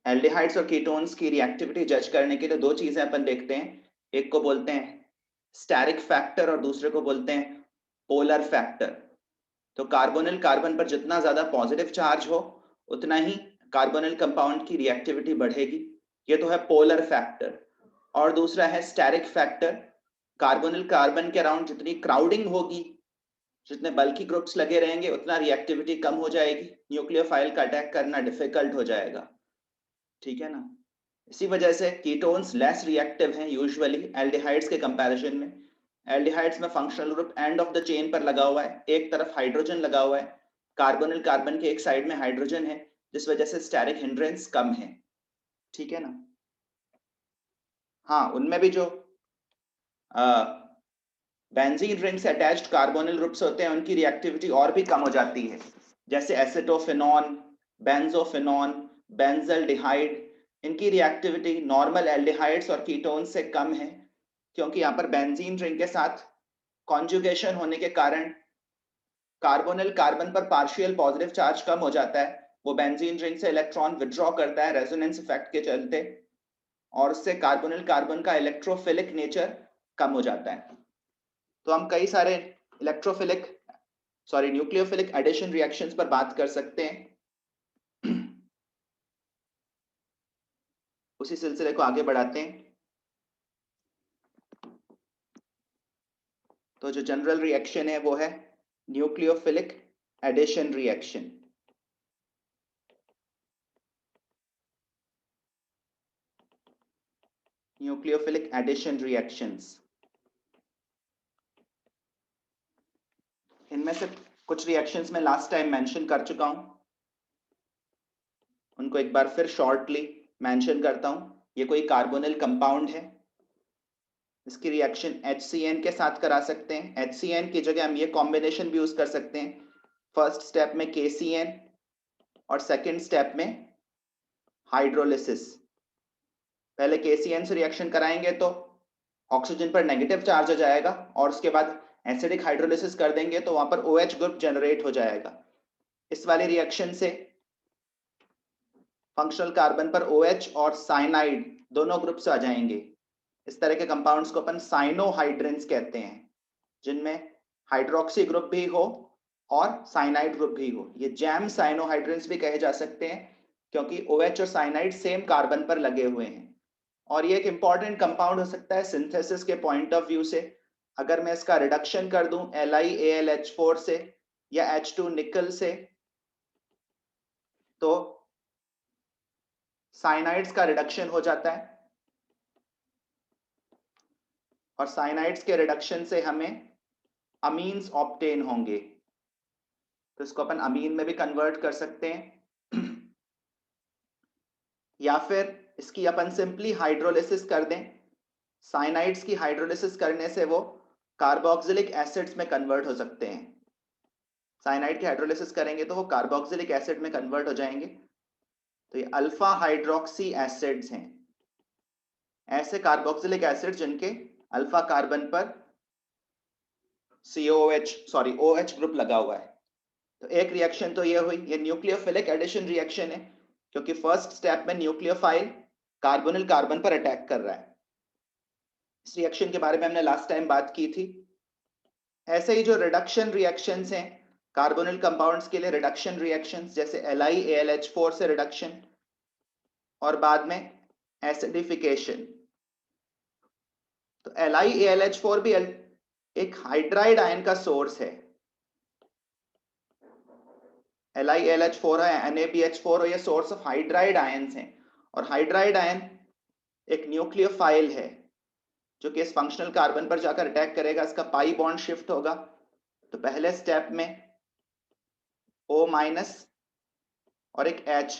Aldehydes और ketones की reactivity जज करने के लिए दो चीजें अपन देखते हैं, एक को बोलते हैं स्टेरिक फैक्टर और दूसरे को बोलते हैं पोलर फैक्टर। तो कार्बोनिल कार्बन पर जितना ज्यादा पॉजिटिव चार्ज हो उतना ही कार्बोनिल कंपाउंड की रिएक्टिविटी बढ़ेगी, ये तो है पोलर फैक्टर। और दूसरा है स्टेरिक फैक्टर, कार्बोनिल कार्बन के अराउंड जितनी क्राउडिंग होगी, जितने बल्कि ग्रुप्स लगे रहेंगे उतना रिएक्टिविटी कम हो जाएगी, न्यूक्लियोफाइल का अटैक करना डिफिकल्ट हो जाएगा, ठीक है ना। इसी वजह से कीटोन्स लेस रिएक्टिव हैं यूजुअली एल्डिहाइड्स के कंपैरिजन में। एल्डिहाइड्स में functional group end of the chain पर लगा हुआ है, एक तरफ हाइड्रोजन लगा हुआ है, कार्बोनिल कार्बन के एक साइड में हाइड्रोजन है, जिस वजह से स्टेरिक हिंड्रेंस कम है, ठीक है ना। हाँ, उनमें भी जो बेंजीन रिंग से अटैच्ड कार्बोनिल ग्रुप्स होते हैं उनकी रिएक्टिविटी और भी कम हो जाती है, जैसे एसिटोफिनॉन, बेंजोफिनॉन, बेंजल्डिहाइड। इनकी रिएक्टिविटी नॉर्मल एल्डिहाइड्स और कीटोन से कम है, क्योंकि यहाँ पर बेंजीन रिंग के साथ कॉन्जुगेशन होने के कारण कार्बोनिल कार्बन पर पार्शियल पॉजिटिव चार्ज कम हो जाता है, वो बेंजीन रिंग से इलेक्ट्रॉन विथड्रॉ करता है रेजोनेंस इफेक्ट के चलते, और उससे कार्बोनिल कार्बन का इलेक्ट्रोफिलिक नेचर कम हो जाता है। तो हम कई सारे न्यूक्लियोफिलिक एडिशन रिएक्शंस पर बात कर सकते हैं। उसी सिलसिले को आगे बढ़ाते हैं। तो जो जनरल रिएक्शन है वो है nucleophilic addition reaction. Nucleophilic addition reactions, इनमें से कुछ रिएक्शंस मैं लास्ट टाइम मेंशन कर चुका हूं, उनको एक बार फिर शॉर्टली मेंशन करता हूं। ये कोई कार्बोनिल कंपाउंड है, इसकी रिएक्शन HCN के साथ करा सकते हैं। HCN की जगह हम ये कॉम्बिनेशन भी यूज कर सकते हैं, फर्स्ट स्टेप में KCN और सेकेंड स्टेप में हाइड्रोलिसिस। पहले KCN से रिएक्शन कराएंगे तो ऑक्सीजन पर नेगेटिव चार्ज हो जाएगा, और उसके बाद एसिडिक हाइड्रोलिसिस कर देंगे तो वहां पर OH ग्रुप जनरेट हो जाएगा। इस वाली रिएक्शन से फंक्शनल कार्बन पर OH और साइनाइड दोनों ग्रुप्स आ जाएंगे। इस तरह के कंपाउंड्स को अपन साइनोहाइड्रेंस कहते हैं, जिनमें हाइड्रोक्सी ग्रुप भी हो और साइनाइड ग्रुप भी हो। ये जैम साइनोहाइड्रेंस भी कहे जा सकते हैं, क्योंकि OH और साइनाइड सेम कार्बन पर लगे हुए हैं। और ये एक इंपॉर्टेंट कंपाउंड हो सकता है सिंथेसिस के पॉइंट ऑफ व्यू से। अगर मैं इसका रिडक्शन कर दूं LiAlH4 से या H2 निकल से, तो साइनाइड्स का रिडक्शन हो जाता है, और साइनाइड्स के रिडक्शन से हमें अमीन्स ऑब्टेन होंगे, तो इसको अपन अमीन में भी कन्वर्ट कर सकते हैं। या फिर इसकी अपन सिंपली हाइड्रोलिसिस कर दें। साइनाइड्स की हाइड्रोलिसिस करने से वो कार्बोक्सिलिक एसिड्स में कन्वर्ट हो सकते हैं। साइनाइड की हाइड्रोलिसिस करेंगे तो वो कार्बोक्सिलिक एसिड में कन्वर्ट हो जाएंगे। तो ये अल्फा हाइड्रोक्सी एसिड्स हैं, ऐसे कार्बोक्सिलिक एसिड जिनके अल्फा कार्बन पर OH ग्रुप लगा हुआ है। तो एक रिएक्शन तो ये हुई, ये न्यूक्लियोफिलिक एडिशन रिएक्शन है, क्योंकि फर्स्ट स्टेप में न्यूक्लियोफाइल कार्बोनिल कार्बन पर अटैक कर रहा है। इस रिएक्शन के बारे में हमने लास्ट टाइम बात की थी। ऐसे ही जो रिडक्शन रिएक्शंस हैं कार्बोनिल कंपाउंड्स के लिए, रिडक्शन रिएक्शंस जैसे LiAlH4 से रिडक्शन और बाद में एसिडिफिकेशन। तो LiAlH4 भी एक हाइड्राइड आयन का सोर्स है। LiAlH4 है, NaBH4 ये सोर्स ऑफ हाइड्राइड आयंस हैं, और हाइड्राइड आयन एक न्यूक्लियोफाइल है जो कि इस फंक्शनल कार्बन पर जाकर अटैक करेगा, इसका पाई बॉन्ड शिफ्ट होगा। तो पहले स्टेप में O- और एक H,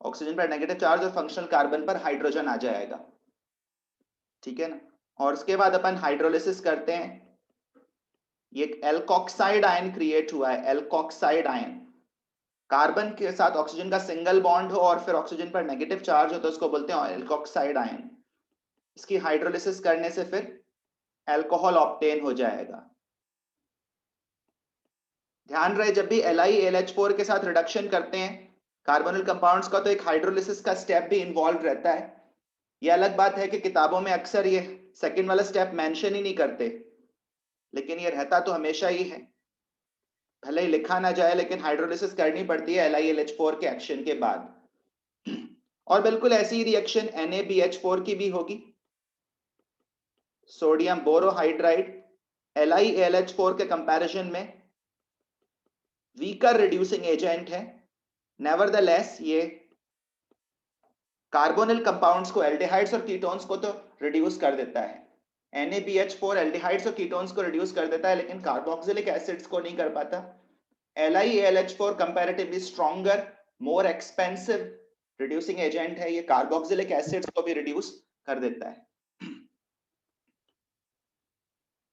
ऑक्सीजन पर नेगेटिव चार्ज और फंक्शनल कार्बन पर हाइड्रोजन आ जाएगा, ठीक है ना। और उसके बाद अपन हाइड्रोलिसिस करते हैं, ये एक एल्कोक्साइड आयन क्रिएट हुआ है। एल्कोक्साइड आयन, कार्बन के साथ ऑक्सीजन का सिंगल बॉन्ड हो और फिर ऑक्सीजन पर नेगेटिव चार्ज हो तो उसको बोलते हैं एल्कोक्साइड आयन। इसकी हाइड्रोलिसिस करने से फिर अल्कोहल ऑब्टेन हो जाएगा। ध्यान रहे जब भी LiAlH4 के साथ रिडक्शन करते हैं कार्बोनिल कंपाउंड्स का तो एक हाइड्रोलिसिस का स्टेप भी इन्वॉल्व रहता है। ये अलग बात है कि किताबों में अक्सर ये सेकंड वाला स्टेप मेंशन ही नहीं करते, लेकिन ये रहता तो हमेशा ही है, भले ही लिखा ना जाए लेकिन हाइड्रोलिसिस करनी पड़ती है LiLH4 के एक्शन के बाद। और बिल्कुल ऐसी ही रिएक्शन NaBH4 की भी होगी। सोडियम बोरोहाइड्राइड LiAlH4 के कंपैरिजन में वीकर रिड्यूसिंग एजेंट है, नेवरदलेस ये कार्बोनिल कंपाउंड्स को, एल्डिहाइड्स और कीटोन्स को तो रिड्यूस कर देता है। NaBH4 एल्डिहाइड्स और कीटोन्स को रिड्यूस कर देता है लेकिन कार्बोक्सिलिक एसिड्स को नहीं कर पाता। LiAlH4 comparatively stronger, more expensive reducing agent है, ये कार्बोक्सिलिक एसिड्स को भी रिड्यूस कर देता है।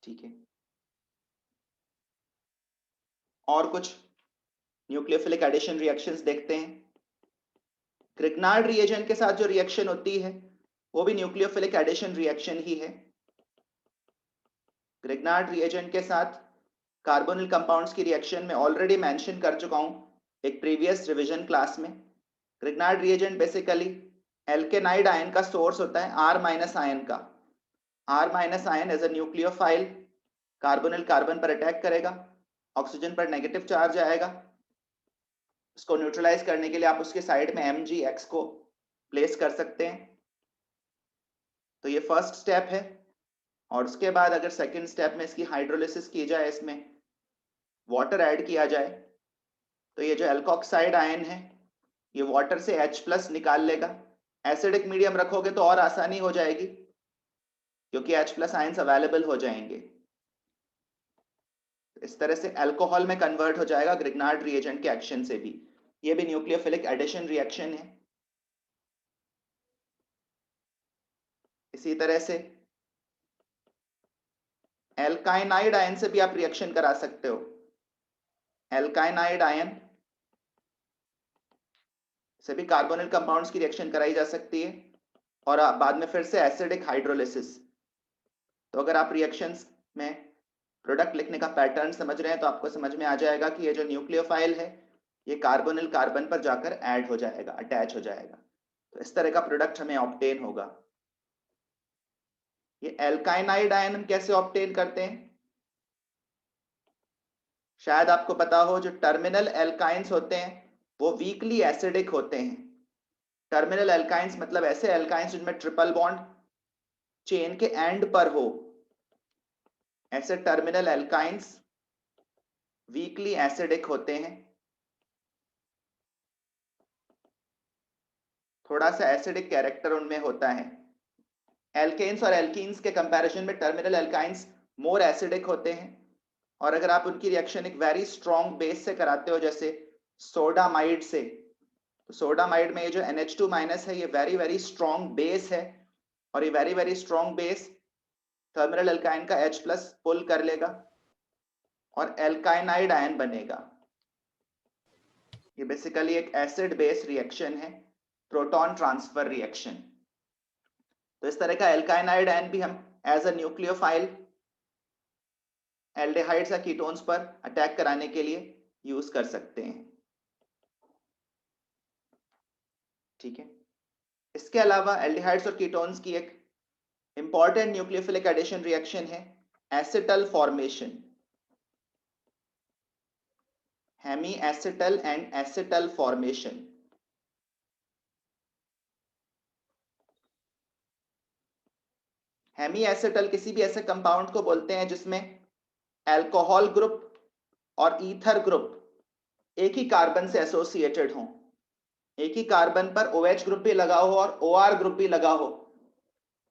ठीक है, और कुछ न्यूक्लियोफिलिक एडिशन रिएक्शंस देखते हैं। ग्रिग्नार्ड रिएजेंट के साथ जो रिएक्शन होती है वो भी न्यूक्लियोफिलिक एडिशन रिएक्शन ही है। ग्रिग्नार्ड रिएजेंट के साथ कार्बोनिल कंपाउंड्स की रिएक्शन में ऑलरेडी मेंशन कर चुका हूं एक प्रीवियस रिवीजन क्लास में। Grignard reagent basically alkanide ion का सोर्स होता है, R- आयन का। R- ion as a nucleophile carbonyl carbon पर अटैक करेगा, ऑक्सीजन पर नेगेटिव चार्ज आएगा, उसको न्यूट्रलाइज करने के लिए आप उसके साइड में MgX को प्लेस कर सकते हैं। तो ये फर्स्ट स्टेप है। और उसके बाद अगर सेकंड स्टेप में इसकी हाइड्रोलिसिस की जाए, इसमें वाटर ऐड किया जाए, तो ये जो एल्कोक्साइड आयन है ये वाटर से H+ निकाल लेगा। एसिडिक मीडियम रखोगे तो और आसानी हो जाएगी क्योंकि H+ आयंस अवेलेबल हो जाएंगे। इस तरह से अल्कोहल में कन्वर्ट हो जाएगा ग्रिग्नार्ड रिएजेंट के एक्शन से भी। ये भी न्यूक्लियोफिलिक एडिशन रिएक्शन है। इसी तरह से एल्काइनाइड आयन से भी आप रिएक्शन करा सकते हो। एल्काइनाइड आयन से भी कार्बोनिल कंपाउंड्स की रिएक्शन कराई जा सकती है और बाद में फिर से एसिडिक हाइड्रोलिसिस। तो अगर आप रिएक्शंस में प्रोडक्ट लिखने का पैटर्न समझ रहे हैं तो आपको समझ में आ जाएगा कि ये जो न्यूक्लियोफाइल है ये कार्बोनिल कार्बन पर जाकर ऐड हो जाएगा, अटैच हो जाएगा। तो इस तरह का प्रोडक्ट हमें ऑब्टेन होगा। ये एल्काइनाइड आयन हम कैसे ऑब्टेन करते हैं? शायद आपको पता हो जो टर्मिनल एल्काइंस होते हैं वो वीकली एसिडिक होते हैं। टर्मिनल एल्काइंस मतलब ऐसे एल्काइंस जिनमें ट्रिपल बॉन्ड चेन के एंड पर हो, ऐसे टर्मिनल एल्काइंस वीकली एसिडिक होते हैं। थोड़ा सा एसिडिक कैरेक्टर उनमें होता है। एल्केन्स और एल्कीन्स के कंपैरिजन में टर्मिनल एल्काइंस मोर एसिडिक होते हैं। और अगर आप उनकी रिएक्शन एक वेरी स्ट्रॉन्ग बेस से कराते हो जैसे सोडामाइड से, तो सोडामाइड में ये जो NH2- है ये वेरी वेरी स्ट्रॉन्ग बेस है और ये very very strong base terminal alkyne का H+ पुल कर लेगा और एल्काइनाइड आयन बनेगा। ये बेसिकली एक एसिड बेस रिएक्शन है, प्रोटॉन ट्रांसफर रिएक्शन। तो इस तरह का एल्काइनाइड आयन भी हम एज अ न्यूक्लियोफाइल एल्डिहाइड्स या कीटोन्स पर अटैक कराने के लिए यूज कर सकते हैं। ठीक है, इसके अलावा एल्डिहाइड्स और कीटोन्स की एक इंपॉर्टेंट न्यूक्लियोफिलिक एडिशन रिएक्शन है acetal formation. Hemi acetal and acetal formation. Hemi acetal किसी भी ऐसे कंपाउंड को बोलते हैं जिसमें अल्कोहल ग्रुप और ईथर ग्रुप एक ही कार्बन से एसोसिएटेड हो, एक ही कार्बन पर OH ग्रुप भी लगा हो और OR ग्रुप भी लगा हो।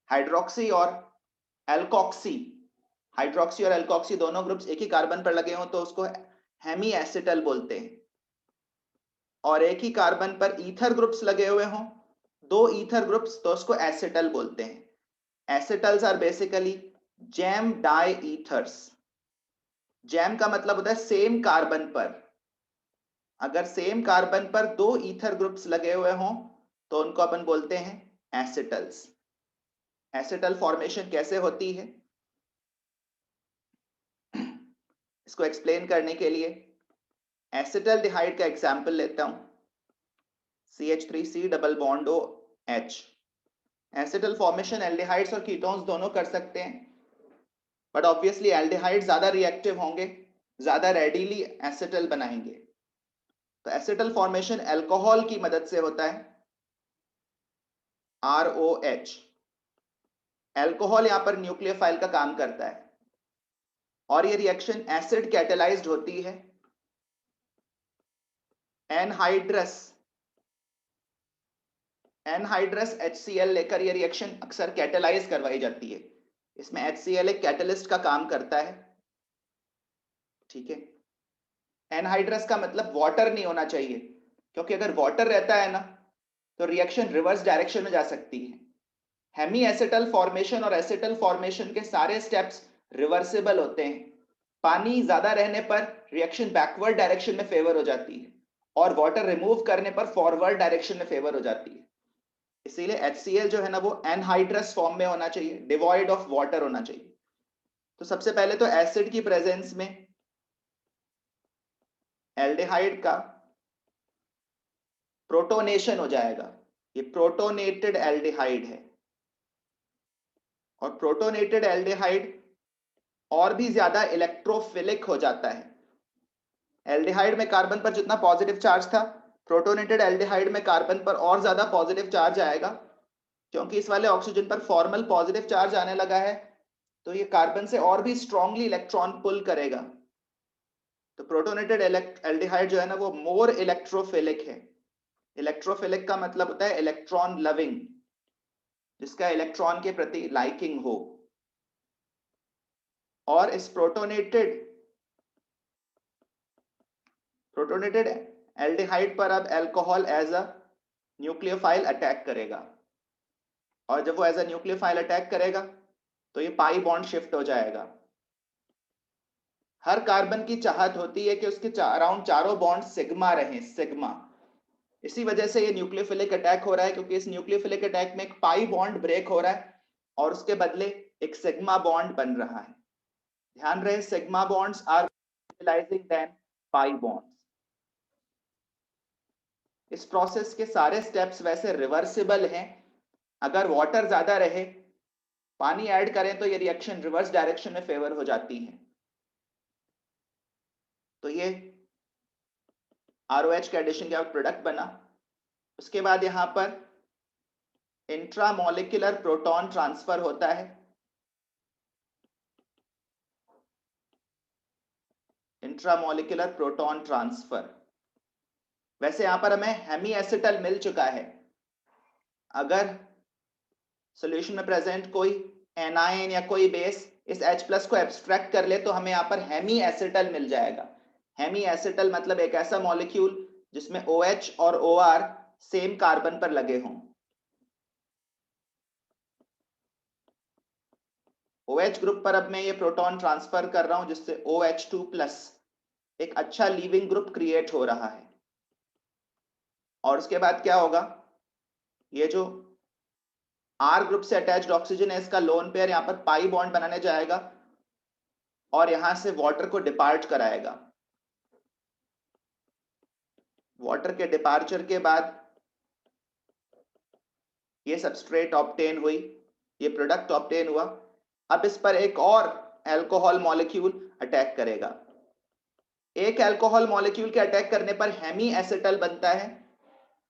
हाइड्रोक्सी और एल्कोक्सी, हाइड्रोक्सी और एल्कोक्सी दोनों ग्रुप्स एक ही कार्बन पर लगे हो तो उसको हेमी एसिटल बोलते हैं। और एक ही कार्बन पर ईथर ग्रुप्स लगे हुए हों, दो ईथर ग्रुप्स, तो उसको एसिटल बोलते हैं। Acetals are basically gem diethers. Gem का मतलब होता है सेम कार्बन पर। अगर सेम कार्बन पर दो ईथर ग्रुप्स लगे हुए हों तो उनको अपन बोलते हैं एसिटल्स। एसिटल फॉर्मेशन कैसे होती है इसको एक्सप्लेन करने के लिए एसिटल्डिहाइड का एग्जांपल लेता हूं। CH3C double bond OH। Acetal formation aldehydes और कीटोन्स दोनों कर सकते हैं, बट ऑब्वियसली एल्डिहाइड ज्यादा रिएक्टिव होंगे, ज्यादा रेडिली एसिटल बनाएंगे। तो एसिटल फॉर्मेशन अल्कोहल की मदद से होता है, ROH। अल्कोहल यहां पर न्यूक्लियोफाइल का काम करता है और ये रिएक्शन एसिड कैटेलाइज्ड होती है। एनहाइड्रस HCl लेकर ये रिएक्शन अक्सर कैटेलाइज करवाई जाती है। इसमें HCl एक कैटलिस्ट का काम करता है, ठीक है। एनहाइड्रस का मतलब वाटर नहीं होना चाहिए, क्योंकि अगर वाटर रहता है ना तो रिएक्शन रिवर्स डायरेक्शन में जा सकती है। हेमी एसिटल फॉर्मेशन और एसिटल फॉर्मेशन के सारे स्टेप्स रिवर्सिबल होते हैं। पानी ज्यादा रहने पर रिएक्शन बैकवर्ड डायरेक्शन में फेवर हो जाती है और वाटर रिमूव करने पर फॉरवर्ड डायरेक्शन में फेवर हो जाती है। इसीलिए HCl जो है ना वो एनहाइड्रस फॉर्म में होना चाहिए, डिवॉइड ऑफ वाटर होना चाहिए। तो सबसे पहले तो एसिड की प्रेजेंस में एल्डिहाइड का प्रोटोनेशन हो जाएगा, ये प्रोटोनेटेड एल्डिहाइड है। और प्रोटोनेटेड एल्डिहाइड और भी ज्यादा इलेक्ट्रोफिलिक हो जाता है। एल्डिहाइड में कार्बन पर जितना पॉजिटिव चार्ज था, प्रोटोनेटेड एल्डिहाइड में कार्बन पर और ज्यादा पॉजिटिव चार्ज आएगा, क्योंकि इस वाले ऑक्सीजन पर फॉर्मल पॉजिटिव चार्ज आने लगा है, तो ये कार्बन से और भी स्ट्रांगली इलेक्ट्रॉन पुल करेगा। तो प्रोटोनेटेड एल्डिहाइड जो है ना वो मोर इलेक्ट्रोफिलिक है। इलेक्ट्रोफिलिक का मतलब होता है इलेक्ट्रॉन लविंग, जिसका इलेक्ट्रॉन के प्रति लाइकिंग हो। और इस प्रोटोनेटेड एल्डिहाइड पर अब alcohol as a nucleophile attack करेगा, और जब वो एज अ न्यूक्लियोफाइल अटैक करेगा तो ये पाई बॉन्ड शिफ्ट हो जाएगा। हर कार्बन की चाहत होती है कि उसके अराउंड चारों बॉन्ड सिग्मा रहें, सिग्मा। इसी वजह से ये न्यूक्लियोफिलिक अटैक हो रहा है, क्योंकि इस न्यूक्लियोफिलिक अटैक में एक पाई बॉन्ड ब्रेक हो रहा है और उसके बदले एक सिग्मा बॉन्ड बन रहा है। ध्यान रहे, sigma bonds are stabilising than pi bonds. इस प्रोसेस के सारे स्टेप्स वैसे रिवर्सिबल हैं। अगर वाटर ज्यादा रहे, पानी ऐड करें तो ये रिएक्शन रिवर्स डायरेक्शन में फेवर हो जाती है। तो ये ROH का एडिशन के बाद प्रोडक्ट बना। उसके बाद यहां पर इंट्रामोलिकुलर प्रोटॉन ट्रांसफर होता है। इंट्रामोलिकुलर प्रोटॉन ट्रांसफर, वैसे यहां पर हमें हेमी एसिटल मिल चुका है। अगर सॉल्यूशन में प्रेजेंट कोई एनायन या कोई बेस इस H+ को एब्स्ट्रैक्ट कर ले तो हमें यहां पर हेमी एसिटल मिल जाएगा। हेमी एसिटल मतलब एक ऐसा मॉलिक्यूल जिसमें OH और OR सेम कार्बन पर लगे हों। OH ग्रुप पर अब मैं ये प्रोटॉन ट्रांसफर कर रहा हूं, जिससे OH2+ एक अच्छा लीविंग ग्रुप क्रिएट हो रहा है। और उसके बाद क्या होगा, ये जो R ग्रुप से अटैच्ड ऑक्सीजन है इसका लोन पेयर यहां पर पाई बॉन्ड बनाने जाएगा और यहां से वाटर को डिपार्ट कराएगा। वाटर के डिपार्चर के बाद ये सबस्ट्रेट ऑब्टेन हुई, ये प्रोडक्ट ऑब्टेन हुआ। अब इस पर एक और अल्कोहल मॉलिक्यूल अटैक करेगा। एक अल्कोहल मॉलिक्यूल के अटैक करने पर हेमी एसिटल बनता है,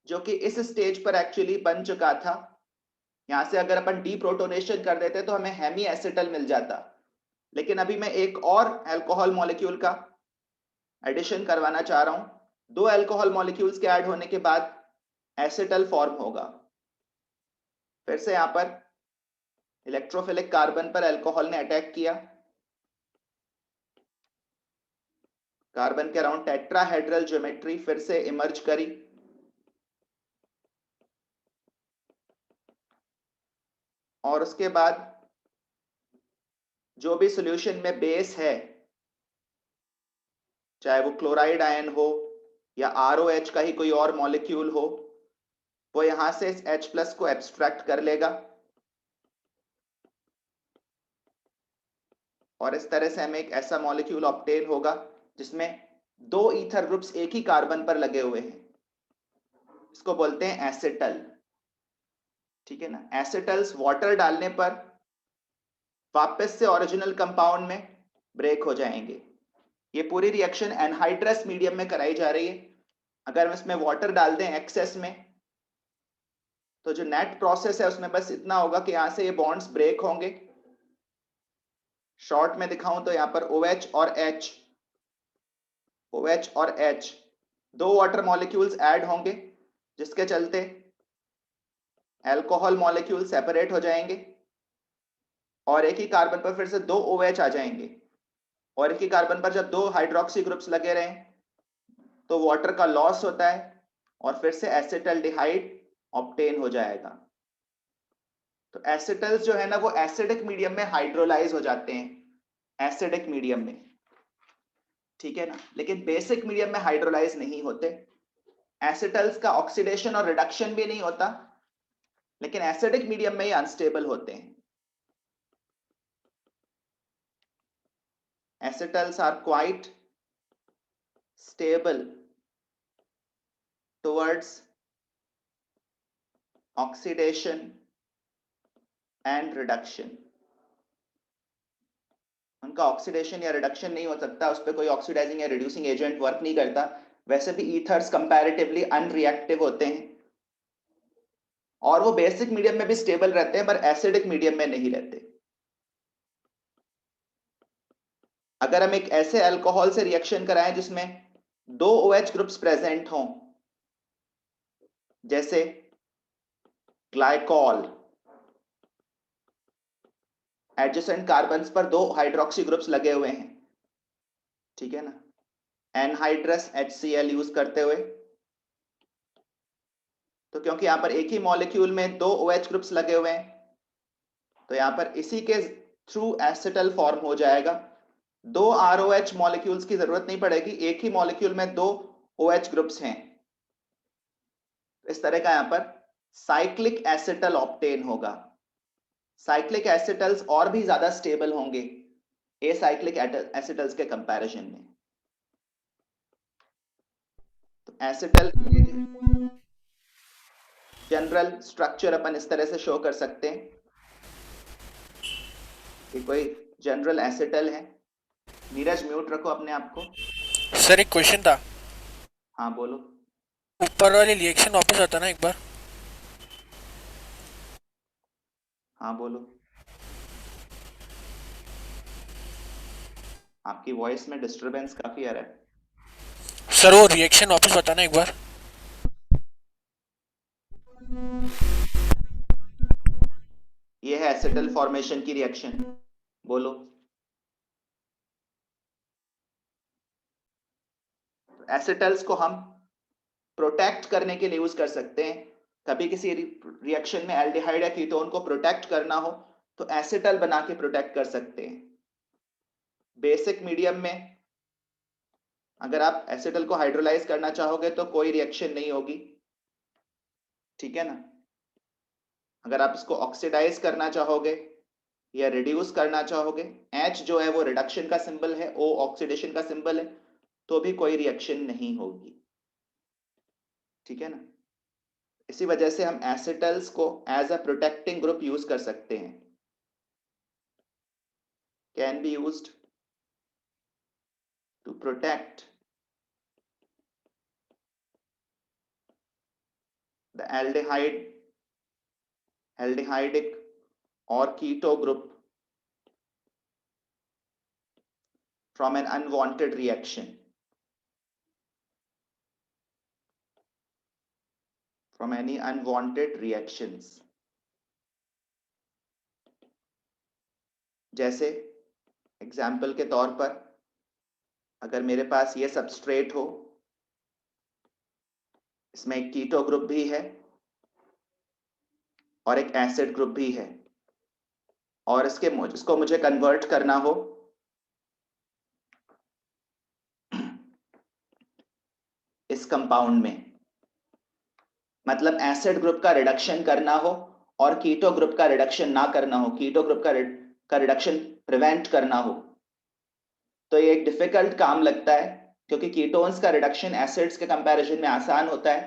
जो कि इस स्टेज पर एक्चुअली बन चुका था। यहां से अगर अपन डीप्रोटोनेशन कर देते तो हमें हेमी एसिटल मिल जाता, लेकिन अभी मैं एक और अल्कोहल मॉलिक्यूल का एडिशन करवाना चाह रहा हूं। दो अल्कोहल मॉलिक्यूल्स के ऐड होने के बाद एसिटल फॉर्म होगा। फिर से यहां पर इलेक्ट्रोफिलिक कार्बन पर अल्कोहल ने अटैक किया, कार्बन के अराउंड टेट्राहेड्रल ज्योमेट्री फिर से इमर्ज करी। और उसके बाद जो भी सॉल्यूशन में बेस है, चाहे वो क्लोराइड आयन हो या ROH का ही कोई और मॉलिक्यूल हो, वो यहां से इस H+ को एब्स्ट्रैक्ट कर लेगा और इस तरह से हमें एक ऐसा मॉलिक्यूल ऑब्टेन होगा जिसमें दो ईथर ग्रुप्स एक ही कार्बन पर लगे हुए हैं। इस इसको बोलते हैं एसिटल, ठीक है ना। एसिटल्स वाटर डालने पर वापस से ओरिजिनल कंपाउंड में ब्रेक हो जाएंगे। ये पूरी रिएक्शन एनहाइड्रस मीडियम में कराई जा रही है। अगर हम इसमें वाटर डाल दें एक्सेस में, तो जो नेट प्रोसेस है उसमें बस इतना होगा कि यहां से ये बॉन्ड्स ब्रेक होंगे। शॉर्ट में दिखाऊं तो यहां पर OH और H, OH और H दो वाटर मॉलिक्यूल्स ऐड होंगे, जिसके चलते अल्कोहल मॉलिक्यूल सेपरेट हो जाएंगे और एक ही कार्बन पर फिर से दो OH आ जाएंगे। और एक ही कार्बन पर जब दो हाइड्रोक्सी ग्रुप्स लगे रहें तो वाटर का लॉस होता है और फिर से एसिटल्डिहाइड ऑब्टेन हो जाएगा। तो एसिटल्स जो है ना वो एसिडिक मीडियम में हाइड्रोलाइज हो जाते हैं, एसिडिक मीडियम में, ठीक है ना। लेकिन बेसिक मीडियम में हाइड्रोलाइज नहीं होते। एसिटल्स का ऑक्सीडेशन और रिडक्शन भी नहीं होता, लेकिन एसिडिक मीडियम में ही अनस्टेबल होते हैं। Acetals are quite stable towards oxidation and reduction. उनका ऑक्सीडेशन या रिडक्शन नहीं हो सकता, उस पर कोई ऑक्सीडाइजिंग या रिड्यूसिंग एजेंट वर्क नहीं करता। वैसे भी ईथर्स कंपैरेटिवली अनरिएक्टिव होते हैं और वो बेसिक मीडियम में भी स्टेबल रहते हैं, पर एसिडिक मीडियम में नहीं रहते। अगर हम एक ऐसे अल्कोहल से रिएक्शन कराएं जिसमें दो OH ग्रुप्स प्रेजेंट हों, जैसे ग्लाइकॉल, एडजेसेंट कार्बन्स पर दो हाइड्रोक्सी ग्रुप्स लगे हुए हैं, ठीक है ना, एनहाइड्रस HCl यूज करते हुए, तो क्योंकि यहां पर एक ही मॉलिक्यूल में दो OH ग्रुप्स लगे हुए हैं, तो यहां पर इसी के थ्रू एसिटल फॉर्म हो जाएगा। दो ROH मॉलिक्यूल्स की जरूरत नहीं पड़ेगी, एक ही मॉलिक्यूल में दो OH ग्रुप्स हैं। इस तरह का यहां पर साइक्लिक एसिटल ऑब्टेन होगा। साइक्लिक एसिटल्स और भी ज्यादा स्टेबल होंगे एसाइक्लिक एसिटल्स के कंपैरिजन में। तो एसिटल जनरल स्ट्रक्चर अपन इस तरह से शो कर सकते हैं कि कोई जनरल एसिटल है। नीरज म्यूट रखो अपने आप को। सर एक क्वेश्चन था, हाँ बोलो। ऊपर वाली रिएक्शन वापस आता ना एक बार। हाँ बोलो। आपकी वॉइस में डिस्टरबेंस काफी आ रहा है। सर वो रिएक्शन वापस बताना एक बार। ये है एसिटल फॉर्मेशन की रिएक्शन, बोलो। एसिटल्स को हम प्रोटेक्ट करने के लिए यूज कर सकते हैं। कभी किसी रिएक्शन में एल्डिहाइड या कीटोन को प्रोटेक्ट करना हो तो एसिटल बना के प्रोटेक्ट कर सकते हैं। बेसिक मीडियम में अगर आप एसिटल को हाइड्रोलाइज करना चाहोगे तो कोई रिएक्शन नहीं होगी, ठीक है ना। अगर आप इसको ऑक्सीडाइज करना चाहोगे या रिड्यूस करना चाहोगे, H जो है वो रिडक्शन का सिंबल है, O ऑक्सीडेशन का सिंबल है, तो भी कोई रिएक्शन नहीं होगी, ठीक है ना। इसी वजह से हम एसिटल्स को as a protecting group use कर सकते हैं। Can be used to protect the aldehydic or keto group from an unwanted reaction, from any unwanted reactions। जैसे एग्जाम्पल के तौर पर अगर मेरे पास ये सबस्ट्रेट हो, इसमें एक कीटो ग्रुप भी है और एक एसिड ग्रुप भी है, और इसको मुझे कन्वर्ट करना हो इस कंपाउंड में, मतलब एसिड ग्रुप का रिडक्शन करना हो और कीटो ग्रुप का रिडक्शन ना करना हो, कीटो ग्रुप का रिडक्शन प्रिवेंट करना हो, तो ये एक डिफिकल्ट काम लगता है, क्योंकि कीटोन्स का रिडक्शन एसिड्स के कंपैरिजन में आसान होता है,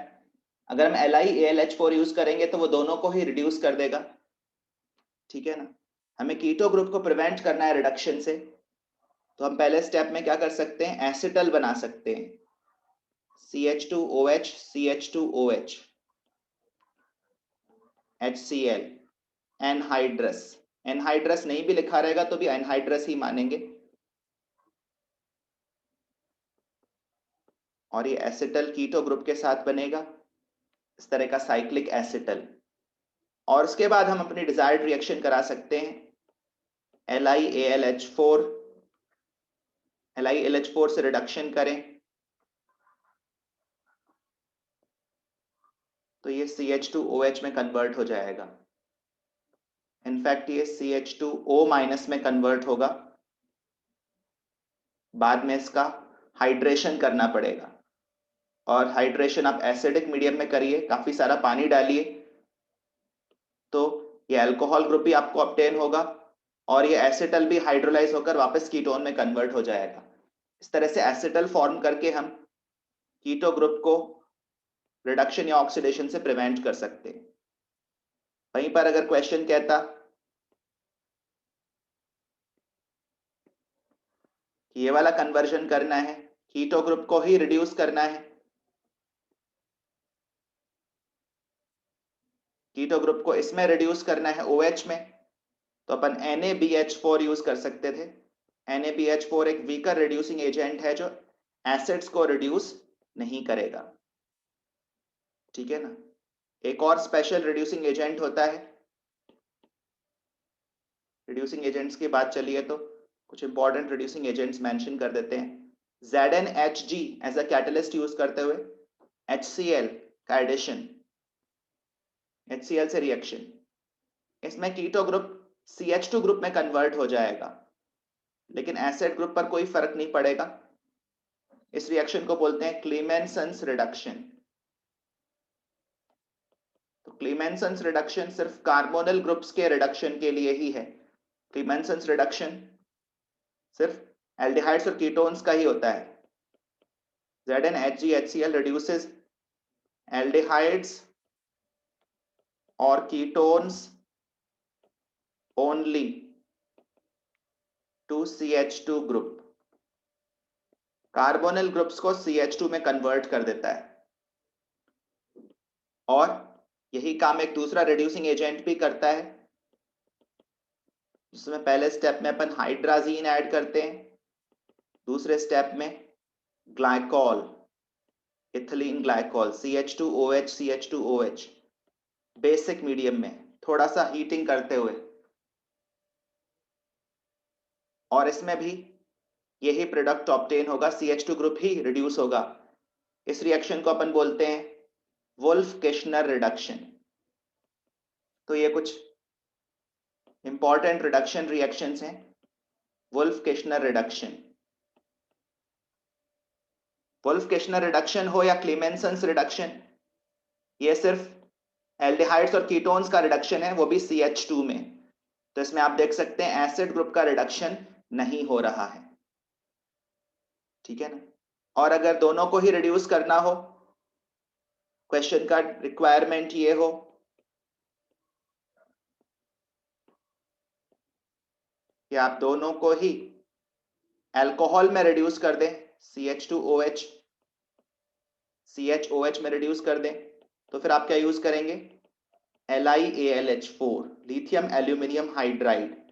अगर हम LiAlH4 यूज करेंगे तो वो दोनों को ही रिड्यूस कर देगा, ठीक है ना। हमें कीटो ग्रुप को प्रिवेंट करना है रिडक्शन से, तो हम पहले स्टेप में क्या कर सकते हैं, एसिटल बना सकते हैं, CH2OH CH2OH HCl, anhydrous. Anhydrous नहीं भी लिखा रहेगा तो भी एनहाइड्रस ही मानेंगे, और ये एसिटल कीटो ग्रुप के साथ बनेगा, इस तरह का साइक्लिक एसिटल। और उसके बाद हम अपनी डिजायर्ड रिएक्शन करा सकते हैं, LiAlH4, LiAlH4 से रिडक्शन करें तो ये CH2OH में कन्वर्ट हो जाएगा। इनफैक्ट ये CH2O- में कन्वर्ट होगा, बाद में इसका हाइड्रेशन करना पड़ेगा, और हाइड्रेशन आप एसिडिक मीडियम में करिए, काफी सारा पानी डालिए, तो ये अल्कोहल ग्रुप भी आपको ऑब्टेन होगा, और ये एसिटल भी हाइड्रोलाइज होकर वापस कीटोन में कन्वर्ट हो जाएगा। इस तरह से एसिटल फॉर्म करके हम कीटो ग्रुप को रिडक्शन या ऑक्सीडेशन से प्रिवेंट कर सकते हैं। वहीं पर अगर क्वेश्चन कहता कि ये वाला कन्वर्जन करना है, कीटो ग्रुप को ही रिड्यूस करना है, कीटो ग्रुप को इसमें रिड्यूस करना है OH में, तो अपन NaBH4 यूज कर सकते थे। NaBH4 एक वीकर रिड्यूसिंग एजेंट है जो एसिड्स को रिड्यूस नहीं करेगा, ठीक है ना। एक और स्पेशल रिड्यूसिंग एजेंट होता है, रिड्यूसिंग एजेंट्स की बात चली है तो कुछ इंपॉर्टेंट रिड्यूसिंग एजेंट्स मेंशन कर देते हैं। ZnHg as a catalyst use करते हुए HCl का एडिशन, HCl से रिएक्शन, इसमें कीटो ग्रुप CH2 ग्रुप में कन्वर्ट हो जाएगा, लेकिन एसिड ग्रुप पर कोई फर्क नहीं पड़ेगा। इस रिएक्शन को बोलते हैं क्लीमेंसन्स रिडक्शन। तो क्लीमेंसन्स रिडक्शन सिर्फ कार्बोनिल ग्रुप्स के रिडक्शन के लिए ही है। क्लीमेंसन्स रिडक्शन सिर्फ एल्डिहाइड्स और कीटोन्स का ही होता है। ZnHgHCl reduces aldehydes और ketones only to CH2 group, carbonyl groups को CH2 में कन्वर्ट कर देता है, और यही काम एक दूसरा रिड्यूसिंग एजेंट भी करता है, जिसमें पहले स्टेप में अपन हाइड्राजीन ऐड करते हैं, दूसरे स्टेप में glycol, ethylene glycol, CH2OH CH2OH basic medium में थोड़ा सा हीटिंग करते हुए, और इसमें भी यही प्रोडक्ट ऑब्टेन होगा, CH2 ग्रुप ही रिड्यूस होगा। इस रिएक्शन को अपन बोलते हैं वुल्फ-किश्नर रिडक्शन। तो ये कुछ इंपॉर्टेंट रिडक्शन रिएक्शंस हैं। वुल्फ-किश्नर रिडक्शन, वुल्फ-किश्नर रिडक्शन हो या क्लीमेंसन्स रिडक्शन, ये सिर्फ एल्डिहाइड्स और कीटोन्स का रिडक्शन है, वो भी CH2 में। तो इसमें आप देख सकते हैं एसिड ग्रुप का रिडक्शन नहीं हो रहा है, ठीक है ना। और अगर दोनों को ही रिड्यूस करना हो, क्वेश्चन का रिक्वायरमेंट ये हो कि आप दोनों को ही अल्कोहल में रिड्यूस कर दें, CH2OH CHOH में रिड्यूस कर दें, तो फिर आप क्या यूज करेंगे, LiAlH4, लिथियम एल्यूमिनियम हाइड्राइड।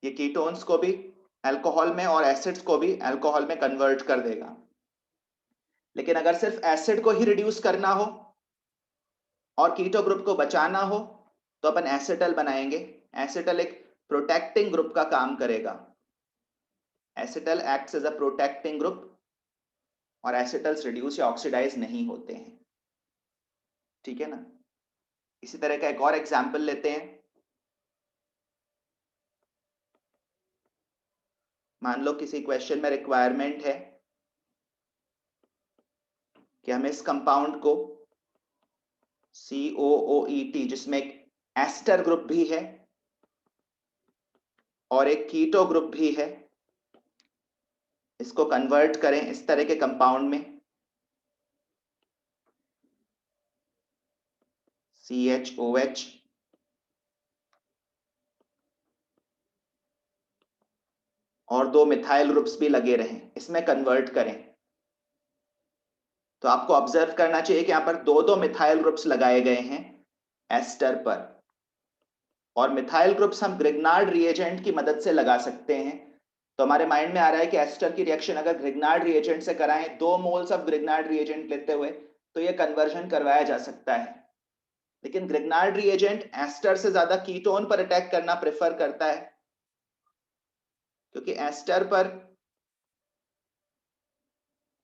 ये कीटोन्स को भी अल्कोहल में और एसिड्स को भी अल्कोहल में कन्वर्ट कर देगा। लेकिन अगर सिर्फ एसिड को ही रिड्यूस करना हो और कीटो ग्रुप को बचाना हो, तो अपन एसिटल बनाएंगे। एसिटल एक प्रोटेक्टिंग ग्रुप का काम करेगा। Acetal acts as a protecting group, और एसिटल्स रिड्यूस या ऑक्सीडाइज नहीं होते हैं, ठीक है ना। इसी तरह का एक और एग्जाम्पल लेते हैं। मान लो किसी क्वेश्चन में रिक्वायरमेंट है कि हमें इस कंपाउंड को COOET, जिसमें एक एस्टर ग्रुप भी है और एक कीटो ग्रुप भी है, इसको कन्वर्ट करें इस तरह के कंपाउंड में। CHOH, और 2 मिथाइल ग्रुप्स भी लगे रहें, इसमें कन्वर्ट करें। तो आपको ऑब्जर्व करना चाहिए कि यहां पर 2 मिथाइल ग्रुप्स लगाए गए हैं एस्टर पर, और मिथाइल ग्रुप्स हम ग्रिग्नार्ड रिएजेंट की मदद से लगा सकते हैं। तो हमारे माइंड में आ रहा है कि एस्टर की रिएक्शन अगर ग्रिग्नार्ड रिएजेंट से कराएं, 2 मोल्स ऑफ ग्रिग्नार्ड रिएजेंट लेते हुए, तो यह कन्वर्जन करवाया जा सकता है। लेकिन ग्रिग्नार्ड रिएजेंट एस्टर से ज्यादा कीटोन पर अटैक करना प्रेफर करता है, क्योंकि एस्टर पर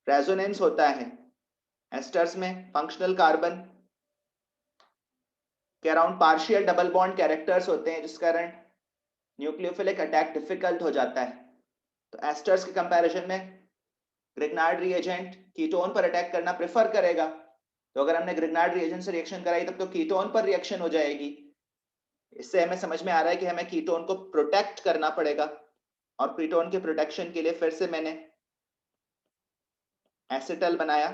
रेजोनेंस होता है। एस्टर्स में फंक्शनल कार्बन के around partial double bond characters होते हैं, जिस कारण न्यूक्लियोफिलिक अटैक डिफिकल्ट हो जाता है। तो एस्टर्स के कंपैरिजन में ग्रिग्नार्ड रिएजेंट कीटोन पर अटैक करना प्रेफर करेगा। तो अगर हमने ग्रिग्नार्ड रिएजेंट से रिएक्शन कराई, तब तो कीटोन पर रिएक्शन हो जाएगी। इससे हमें समझ में आ रहा है कि हमें कीटोन को प्रोटेक्ट करना पड़ेगा, और कीटोन के प्रोटेक्शन के लिए फिर से मैंने एसिटल बनाया।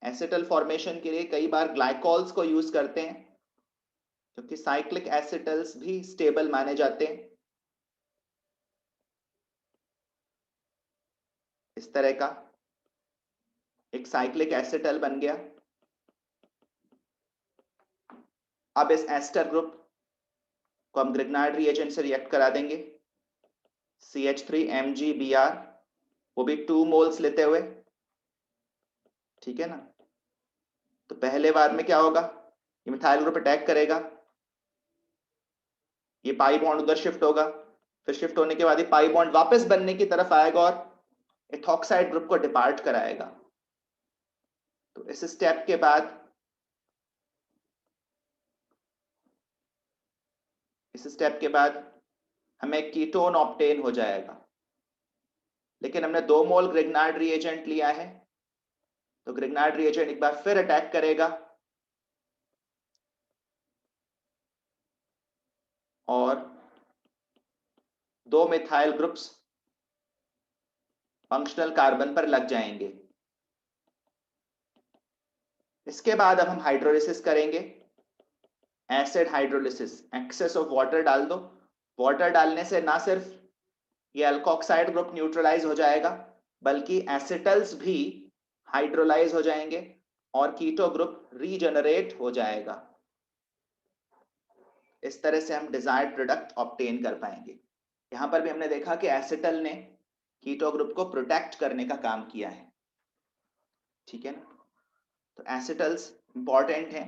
एसिटल फॉर्मेशन के लिए कई बार ग्लाइकॉल्स को यूज करते हैं, क्योंकि साइक्लिक एसिटल्स भी स्टेबल माने जाते हैं। इस तरह का एक साइक्लिक एसिटल बन गया। अब इस एस्टर ग्रुप को हम ग्रिग्नार्ड रिएजेंट से रिएक्ट करा देंगे, CH3MgBr, वो भी 2 मोल्स लेते हुए, ठीक है ना। तो पहले बार में क्या होगा, ये मिथाइल ग्रुप अटैक करेगा, ये पाई बॉन्ड उधर शिफ्ट होगा, फिर शिफ्ट होने के बाद ये पाई बॉन्ड वापस बनने की तरफ आएगा और इथॉक्साइड ग्रुप को डिपार्ट कराएगा। तो इस स्टेप के बाद हमें कीटोन ऑब्टेन हो जाएगा। लेकिन हमने 2 मोल ग्रिग्नार्ड रिएजेंट लिया है, तो ग्रिग्नार्ड रिएजेंट एक बार फिर अटैक करेगा और 2 मिथाइल ग्रुप्स फंक्शनल कार्बन पर लग जाएंगे। इसके बाद अब हम हाइड्रोलिसिस करेंगे, acid hydrolysis. Excess of water डाल दो। वाटर डालने से ना सिर्फ ये अल्कोक्साइड ग्रुप न्यूट्रलाइज हो जाएगा, बल्कि एसिटल्स भी हाइड्रोलाइज हो जाएंगे और कीटो ग्रुप रीजनरेट हो जाएगा। इस तरह से हम डिजायर्ड प्रोडक्ट ऑब्टेन कर पाएंगे। यहां पर भी हमने देखा कि एसिटल ने कीटो ग्रुप को प्रोटेक्ट करने का काम किया है, ठीक है ना। तो एसिटल्स इंपॉर्टेंट हैं।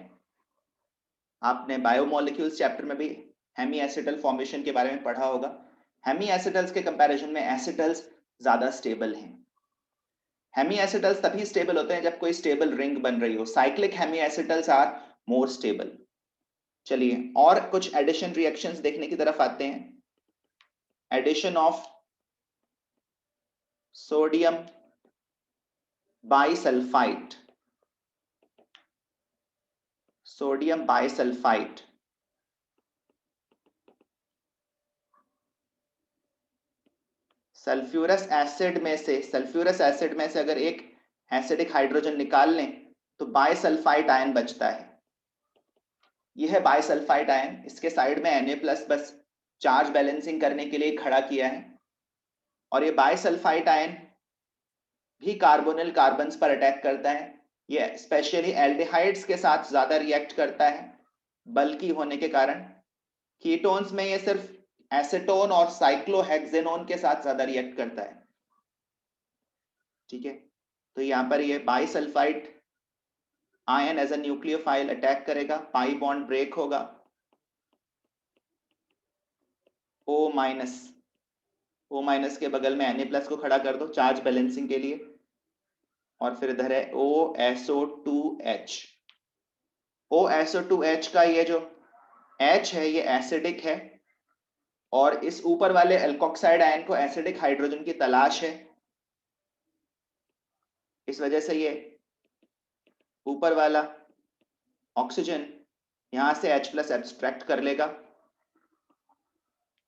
आपने बायोमोलिक्यूल्स चैप्टर में भी हेमी एसिटल फॉर्मेशन के बारे में पढ़ा होगा। हेमी एसिटल्स के कंपैरिजन में एसिटल्स ज्यादा स्टेबल हैं। हेमी एसिटल्स तभी स्टेबल होते हैं जब कोई स्टेबल रिंग बन रही हो। Cyclic hemiacetals are more stable. चलिए और कुछ एडिशन रिएक्शंस देखने की तरफ आते हैं। Addition of sodium bisulphite, sodium bisulphite, sulphurous acid में से अगर एक एसिडिक हाइड्रोजन निकाल लें तो बाइसल्फाइड आयन बचता है। यह है बाइसल्फाइड आयन। इसके साइड में Na+ बस चार्ज बैलेंसिंग करने के लिए खड़ा किया है। और ये बाइसल्फाइड आयन भी कार्बोनिल कार्बन्स पर अटैक करता है। ये स्पेशली एल्डिहाइड्स के साथ ज्यादा रिएक्ट करता है, बल्कि होने के कारण। कीटोन्स में ये सिर्फ एसीटोन और साइक्लोहेक्सेनोन के साथ ज्यादा रिएक्ट करता है, ठीक है। तो यहां पर ये bisulphite ion as a nucleophile attack करेगा, पाई बॉन्ड ब्रेक होगा, O- के बगल में Na+ को खड़ा कर दो चार्ज बैलेंसिंग के लिए, और फिर इधर है OSO2H। OSO2H का ये जो H है ये एसिडिक है, और इस ऊपर वाले एल्कोक्साइड आयन को एसिडिक हाइड्रोजन की तलाश है। इस वजह से ये ऊपर वाला ऑक्सीजन यहां से H+ एब्स्ट्रैक्ट कर लेगा।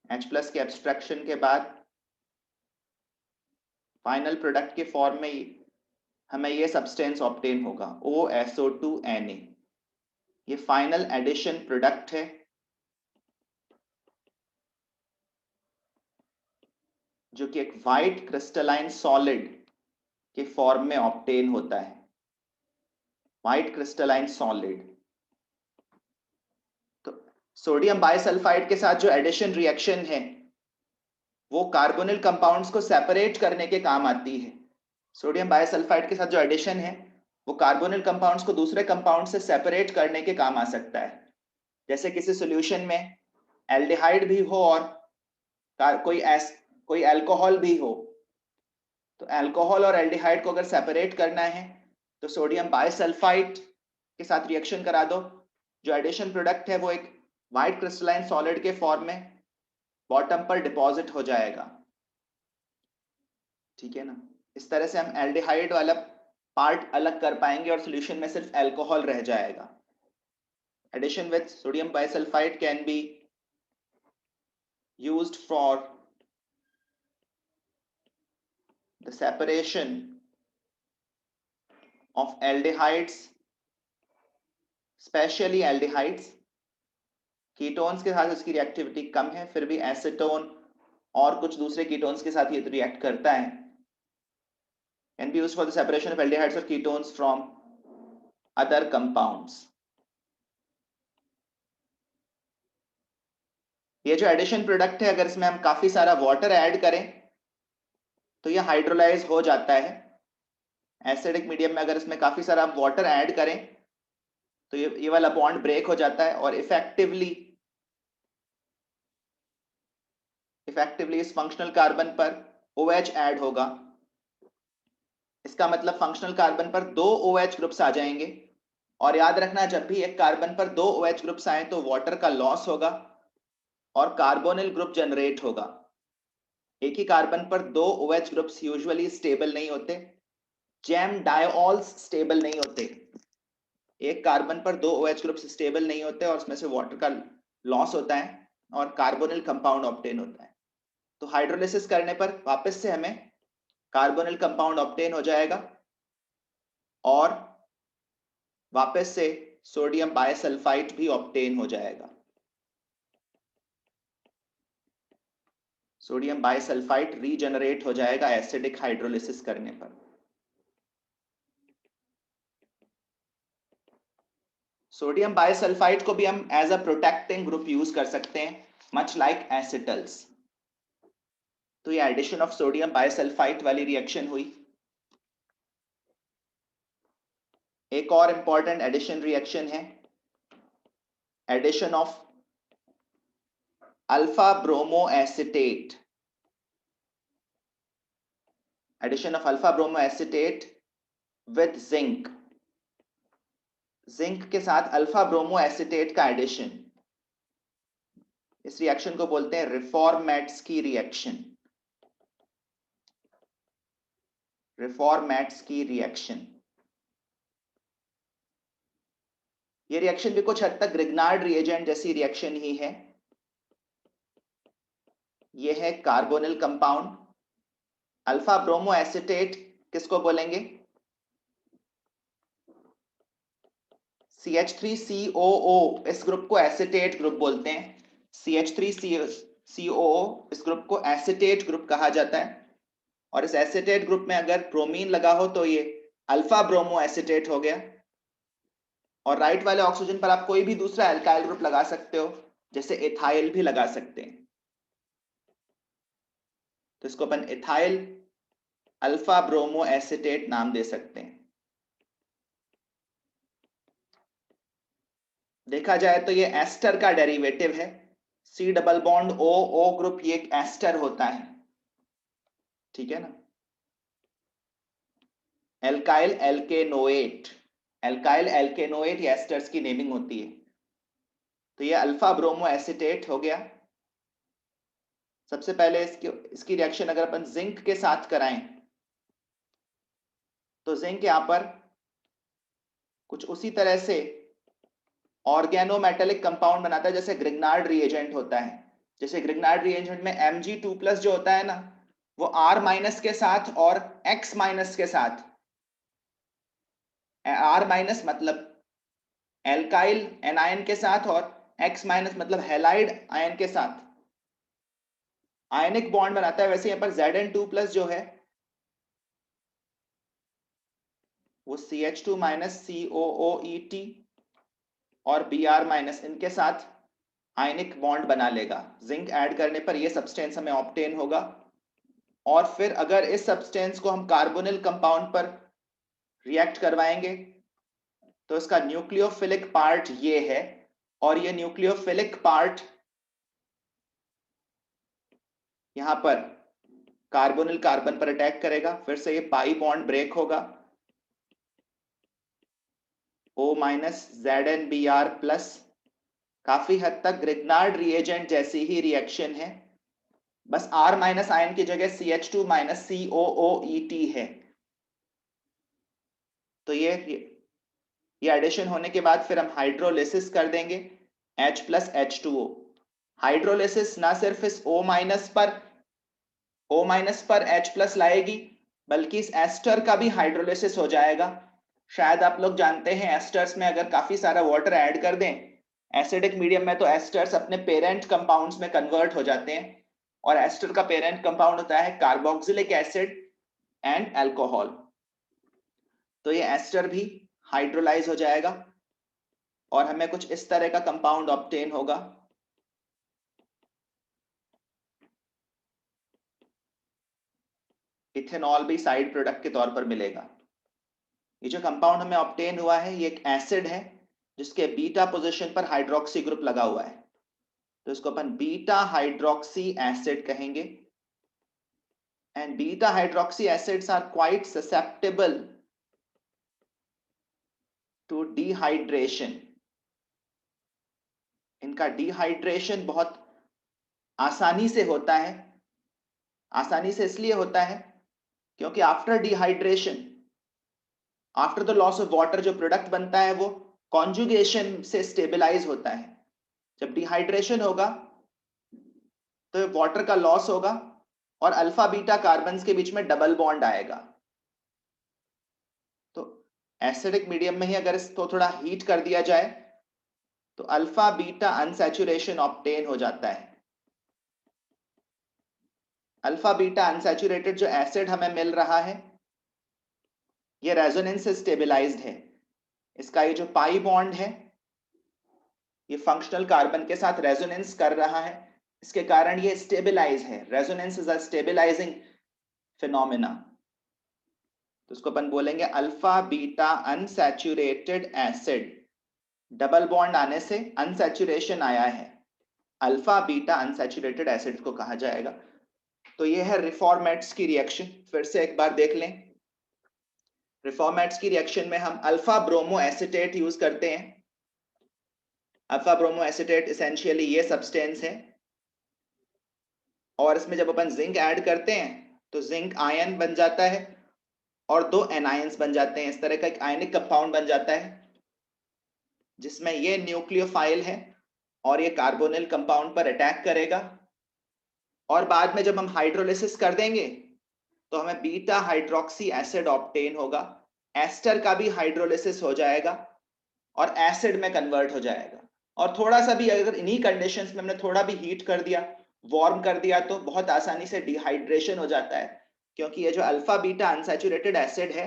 H+ के एब्स्ट्रैक्शन के बाद फाइनल प्रोडक्ट के फॉर्म में हमें ये सब्सटेंस ऑब्टेन होगा, OSO2Na। ये फाइनल एडिशन प्रोडक्ट है जो कि एक वाइट क्रिस्टलाइन सॉलिड के फॉर्म में ऑब्टेन होता है। White crystalline solid. तो सोडियम बाइसल्फाइड के साथ जो एडिशन रिएक्शन है वो कार्बोनिल कंपाउंड्स को सेपरेट करने के काम आती है। सोडियम बाइसल्फाइड के साथ जो एडिशन है वो कार्बोनिल कंपाउंड्स को दूसरे कंपाउंड से सेपरेट करने के काम आ सकता है। जैसे किसी सॉल्यूशन में एल्डिहाइड भी हो और कोई अल्कोहल भी हो, तो अल्कोहल और एल्डिहाइड को अगर सेपरेट करना है तो सोडियम बाइसल्फाइड के साथ रिएक्शन करा दो। जो एडिशन प्रोडक्ट है वो एक व्हाइट क्रिस्टलाइन सॉलिड के फॉर्म में बॉटम पर डिपॉजिट हो जाएगा। ठीक है ना। इस तरह से हम एल्डिहाइड वाला पार्ट अलग कर पाएंगे और सॉल्यूशन में सिर्फ अल्कोहल रह जाएगा। Addition with sodium bisulphite can be used for the separation of aldehydes, especially aldehydes। Ketones के साथ इसकी रिएक्टिविटी कम है, फिर भी एसीटोन और कुछ दूसरे कीटोन्स के साथ ये तो रिएक्ट करता है। Can be used for the separation of aldehydes or ketones from other compounds। ये जो एडिशन प्रोडक्ट है अगर इसमें हम काफी सारा वाटर ऐड करें तो ये हाइड्रोलाइज हो जाता है। एसिडिक मीडियम में अगर इसमें काफी सारा वाटर ऐड करें तो ये वाला बॉन्ड ब्रेक हो जाता है और इफेक्टिवली इस फंक्शनल कार्बन पर OH ऐड होगा। इसका मतलब फंक्शनल कार्बन पर 2 OH ग्रुप्स आ जाएंगे और याद रखना जब भी एक कार्बन पर 2 OH ग्रुप्स आए तो वाटर का लॉस होगा और कार्बोनिल ग्रुप जनरेट होगा। एक ही कार्बन पर 2 OH ग्रुप्स यूजुअली स्टेबल नहीं होते। जैम डायोल्स स्टेबल नहीं होते। एक कार्बन पर 2 OH ग्रुप्स स्टेबल नहीं होते और उसमें से वाटर का लॉस होता है और कार्बोनिल कंपाउंड ऑब्टेन होता है। तो हाइड्रोलिसिस करने पर वापस से हमें कार्बोनिल कंपाउंड ऑब्टेन हो जाएगा और वापस से सोडियम बाइसल्फाइड भी ऑब्टेन हो जाएगा। सोडियम बाइसल्फाइड रीजनरेट हो जाएगा एसिडिक हाइड्रोलिसिस करने पर। सोडियम बाइसल्फाइड को भी हम as a protecting group use कर सकते हैं, मच लाइक एसिटल्स। तो ये एडिशन ऑफ सोडियम बाइसल्फाइड वाली रिएक्शन हुई। एक और इंपॉर्टेंट एडिशन रिएक्शन है addition of alpha bromo acetate. Addition of alpha bromo acetate with zinc. Zinc के साथ अल्फा ब्रोमो एसिटेट का एडिशन, इस रिएक्शन को बोलते हैं रिफॉर्मेट्स्की रिएक्शन। Reformatsky reaction. ये रिएक्शन भी कुछ हद तक ग्रिग्नार्ड रिएजेंट जैसी रिएक्शन ही है। ये है carbonyl compound alpha bromo acetate. किसको बोलेंगे? CH3COO, इस ग्रुप को एसिटेट ग्रुप बोलते हैं। CH3COO इस ग्रुप को एसिटेट ग्रुप कहा जाता है और इस एसिटेट ग्रुप में अगर ब्रोमीन लगा हो तो ये अल्फा ब्रोमो एसिटेट हो गया। और राइट वाले ऑक्सीजन पर आप कोई भी दूसरा एल्काइल ग्रुप लगा सकते हो, जैसे एथाइल भी लगा सकते हैं। तो इसको अपन एथाइल अल्फा ब्रोमो एसिटेट नाम दे सकते हैं। देखा जाए तो ये एस्टर का डेरिवेटिव है। C double bond O group ये एक एस्टर होता है। ठीक है ना। एल्काइल एल्केनोएट, एल्काइल एल्केनोएट ये एस्टर्स की नेमिंग होती है। तो ये अल्फा ब्रोमो एसिटेट हो गया। सबसे पहले इसकी रिएक्शन अगर अपन जिंक के साथ कराएं तो जिंक यहां पर कुछ उसी तरह से ऑर्गेनोमेटेलिक कंपाउंड बनाता है जैसे ग्रिग्नार्ड रिएजेंट होता है। जैसे ग्रिग्नार्ड रिएजेंट में Mg2+ जो होता है ना, वो R- के साथ और X- के साथ, R- मतलब एल्काइल एनायन के साथ और X माइनस मतलब हैलाइड आयन के साथ आयनिक बॉन्ड बनाता है। वैसे यहाँ पर Zn2+ जो है वो CH2 माइनस COOET और Br माइनस इनके साथ आयनिक बॉन्ड बना लेगा। जिंक ऐड करने पर यह सब्सटेंस हमें ऑब्टेन होगा। और फिर अगर इस सब्सटेंस को हम कार्बोनिल कंपाउंड पर रिएक्ट करवाएंगे तो इसका न्यूक्लियोफिलिक पार्ट ये है और ये न्यूक्लियोफिलिक पार्ट यहां पर कार्बोनिल कार्बन पर अटैक करेगा। फिर से ये पाई बॉन्ड ब्रेक होगा, O माइनस ZnBr+। काफी हद तक ग्रिग्नार्ड रिएजेंट जैसी ही रिएक्शन है, बस R माइनस आयन की जगह CH2 माइनस COOET है। तो ये एडिशन होने के बाद फिर हम हाइड्रोलिसिस कर देंगे H+H2O। हाइड्रोलिसिस ना सिर्फ इस O माइनस पर H+ लाएगी बल्कि इस एस्टर का भी हाइड्रोलिसिस हो जाएगा। शायद आप लोग जानते हैं एस्टर्स में अगर काफी सारा वाटर ऐड कर दें एसिडिक मीडियम में तो एस्टर्स अपने पेरेंट कंपाउंड्स में कन्वर्ट हो जाते हैं और एस्टर का पेरेंट कंपाउंड होता है कार्बोक्सिलिक एसिड एंड अल्कोहल। तो ये एस्टर भी हाइड्रोलाइज हो जाएगा और हमें कुछ इस तरह का कंपाउंड ऑब्टेन होगा। इथेनॉल भी साइड प्रोडक्ट के तौर पर मिलेगा। ये जो कंपाउंड हमें ऑब्टेन हुआ है ये एक एसिड है जिसके बीटा पोजीशन पर हाइड्रोक्सी ग्रुप लगा हुआ है, तो इसको अपन बीटा हाइड्रोक्सी एसिड कहेंगे। And beta hydroxy acids are quite susceptible to dehydration. इनका डिहाइड्रेशन बहुत आसानी से होता है। आसानी से इसलिए होता है क्योंकि after dehydration, after the loss of water, जो प्रोडक्ट बनता है वो कॉन्जुगेशन से स्टेबलाइज होता है। जब डिहाइड्रेशन होगा तो वाटर का लॉस होगा और अल्फा बीटा कार्बन्स के बीच में डबल बॉन्ड आएगा। तो एसिडिक मीडियम में ही अगर इसको थोड़ा हीट कर दिया जाए तो अल्फा बीटा अनसैचुरेशन ऑब्टेन हो जाता है। अल्फा बीटा अनसैचुरेटेड जो एसिड हमें मिल रहा है ये रेजोनेंस से स्टेबलाइज्ड है। इसका ये जो पाई बॉन्ड है ये फंक्शनल कार्बन के साथ रेजोनेंस कर रहा है, इसके कारण ये स्टेबलाइज है। Resonance is a stabilising phenomena. तो इसको अपन बोलेंगे alpha beta unsaturated acid. Double bond आने से अनसैचुरेशन आया है, अल्फा बीटा अनसैचुरेटेड एसिड को कहा जाएगा। तो ये है रिफॉर्मेट्स की रिएक्शन। फिर से एक बार देख लें। रिफॉर्मेट्स की रिएक्शन में हम अल्फा ब्रोमो एसीटेट यूज करते हैं। अल्फा ब्रोमो एसीटेट एसेंशियली ये सब्सटेंस है और इसमें जब अपन जिंक ऐड करते हैं तो जिंक आयन बन जाता है और दो एनायंस बन जाते हैं। इस तरह का एक आयनिक कंपाउंड बन जाता है जिसमें ये न्यूक्लियोफाइल है और ये कार्बोनिल कंपाउंड पर अटैक करेगा और बाद में जब हम हाइड्रोलिसिस कर देंगे तो हमें बीटा हाइड्रोक्सी एसिड ऑब्टेन होगा। एस्टर का भी हाइड्रोलिसिस हो जाएगा और एसिड में कन्वर्ट हो जाएगा। और थोड़ा सा भी अगर इन्हीं कंडीशंस में हमने थोड़ा भी हीट कर दिया, वार्म कर दिया तो बहुत आसानी से डिहाइड्रेशन हो जाता है, क्योंकि ये जो अल्फा बीटा अनसैचुरेटेड एसिड है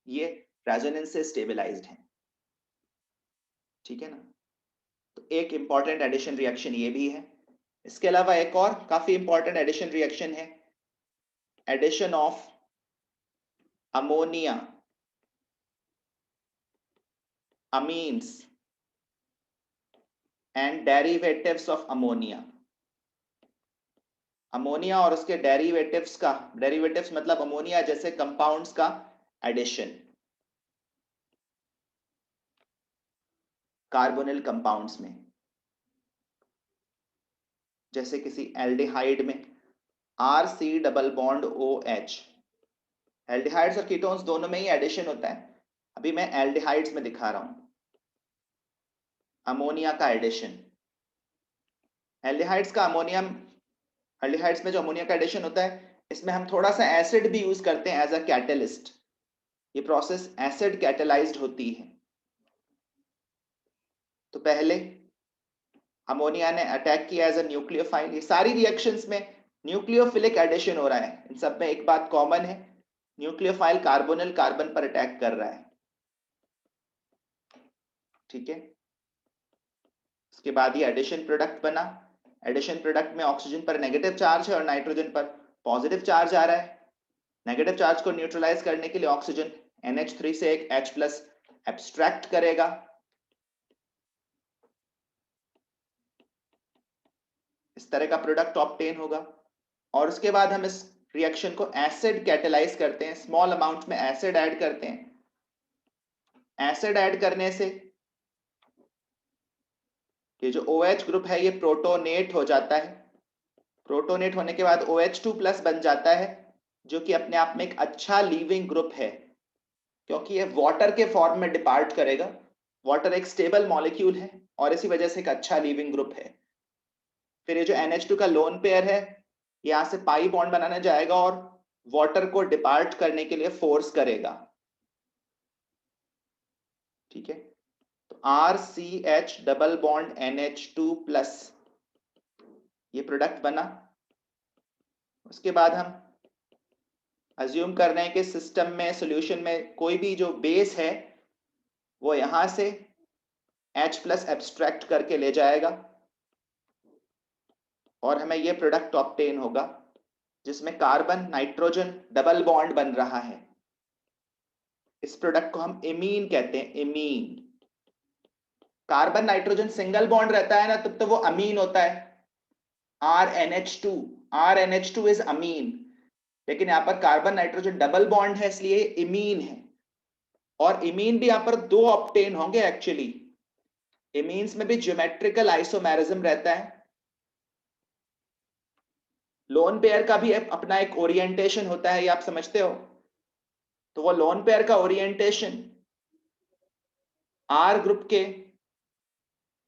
ये रेजोनेंस से स्टेबलाइज्ड है। ठीक है ना। तो एक इंपॉर्टेंट एडिशन रिएक्शन ये भी है। इसके अलावा एक और काफी इंपॉर्टेंट एडिशन रिएक्शन है addition of ammonia amines and derivatives of ammonia. Ammonia और उसके डेरिवेटिव्स का, डेरिवेटिव्स मतलब अमोनिया जैसे कंपाउंड्स का एडिशन कार्बोनिल कंपाउंड्स में। जैसे किसी एल्डिहाइड में RC double bond OH। Aldehydes और कीटोन्स दोनों में ही एडिशन होता है। अभी मैं एल्डिहाइड्स में दिखा रहा हूं अमोनिया का एडिशन। एल्डिहाइड्स का अमोनियम, एल्डिहाइड्स में जो अमोनिया का एडिशन होता है इसमें हम थोड़ा सा एसिड भी यूज करते हैं एज अ कैटलिस्ट। ये प्रोसेस एसिड कैटलाइज्ड होती है। तो पहले अमोनिया ने अटैक किया एज अ न्यूक्लियोफाइल। ये सारी रिएक्शंस में न्यूक्लियोफिलिक एडिशन हो रहा है। इन सब में एक बात कॉमन है, न्यूक्लियोफाइल कार्बोनिल कार्बन पर अटैक कर रहा है। ठीक है, उसके बाद ये एडिशन प्रोडक्ट बना। एडिशन प्रोडक्ट में ऑक्सीजन पर नेगेटिव चार्ज है और नाइट्रोजन पर पॉजिटिव चार्ज आ रहा है। नेगेटिव चार्ज को न्यूट्रलाइज करने के लिए ऑक्सीजन NH3 से एक H+ एब्स्ट्रैक्ट करेगा। इस तरह का प्रोडक्ट ऑब्टेन होगा। और उसके बाद हम इस रिएक्शन को एसिड कैटेलाइज करते हैं, स्मॉल अमाउंट में एसिड ऐड करते हैं। एसिड ऐड करने से ये जो OH ग्रुप है ये प्रोटोनेट हो जाता है। प्रोटोनेट होने के बाद OH2+ बन जाता है, जो कि अपने आप में एक अच्छा लीविंग ग्रुप है, क्योंकि ये वाटर के फॉर्म में डिपार्ट करेगा। वाटर एक स्टेबल मॉलिक्यूल है और इसी वजह से एक अच्छा लीविंग ग्रुप है। फिर ये जो NH2 का लोन पेयर है, यहां से पाई बॉन्ड बनाने जाएगा और वाटर को डिपार्ट करने के लिए फोर्स करेगा। ठीक है, तो RCH डबल बॉन्ड NH2+, ये प्रोडक्ट बना। उसके बाद हम अज्यूम कर रहे हैं कि सिस्टम में, सॉल्यूशन में कोई भी जो बेस है वो यहां से H+ एब्स्ट्रैक्ट करके ले जाएगा और हमें यह प्रोडक्ट ऑब्टेन होगा जिसमें कार्बन नाइट्रोजन डबल बॉन्ड बन रहा है। इस प्रोडक्ट को हम इमीन कहते हैं, imine. Carbon nitrogen single bond रहता है ना, तब तो वो अमीन होता है, RNH2। RNH2 इज अमीन, लेकिन यहां पर कार्बन नाइट्रोजन डबल बॉन्ड है इसलिए इमीन है। और इमीन भी यहां पर दो ऑब्टेन होंगे एक्चुअली। इमीन्स में भी ज्योमेट्रिकल आइसोमेरिज्म रहता है। लोन पेयर का भी अपना एक ओरिएंटेशन होता है, ये आप समझते हो। तो वो लोन पेयर का ओरिएंटेशन R ग्रुप के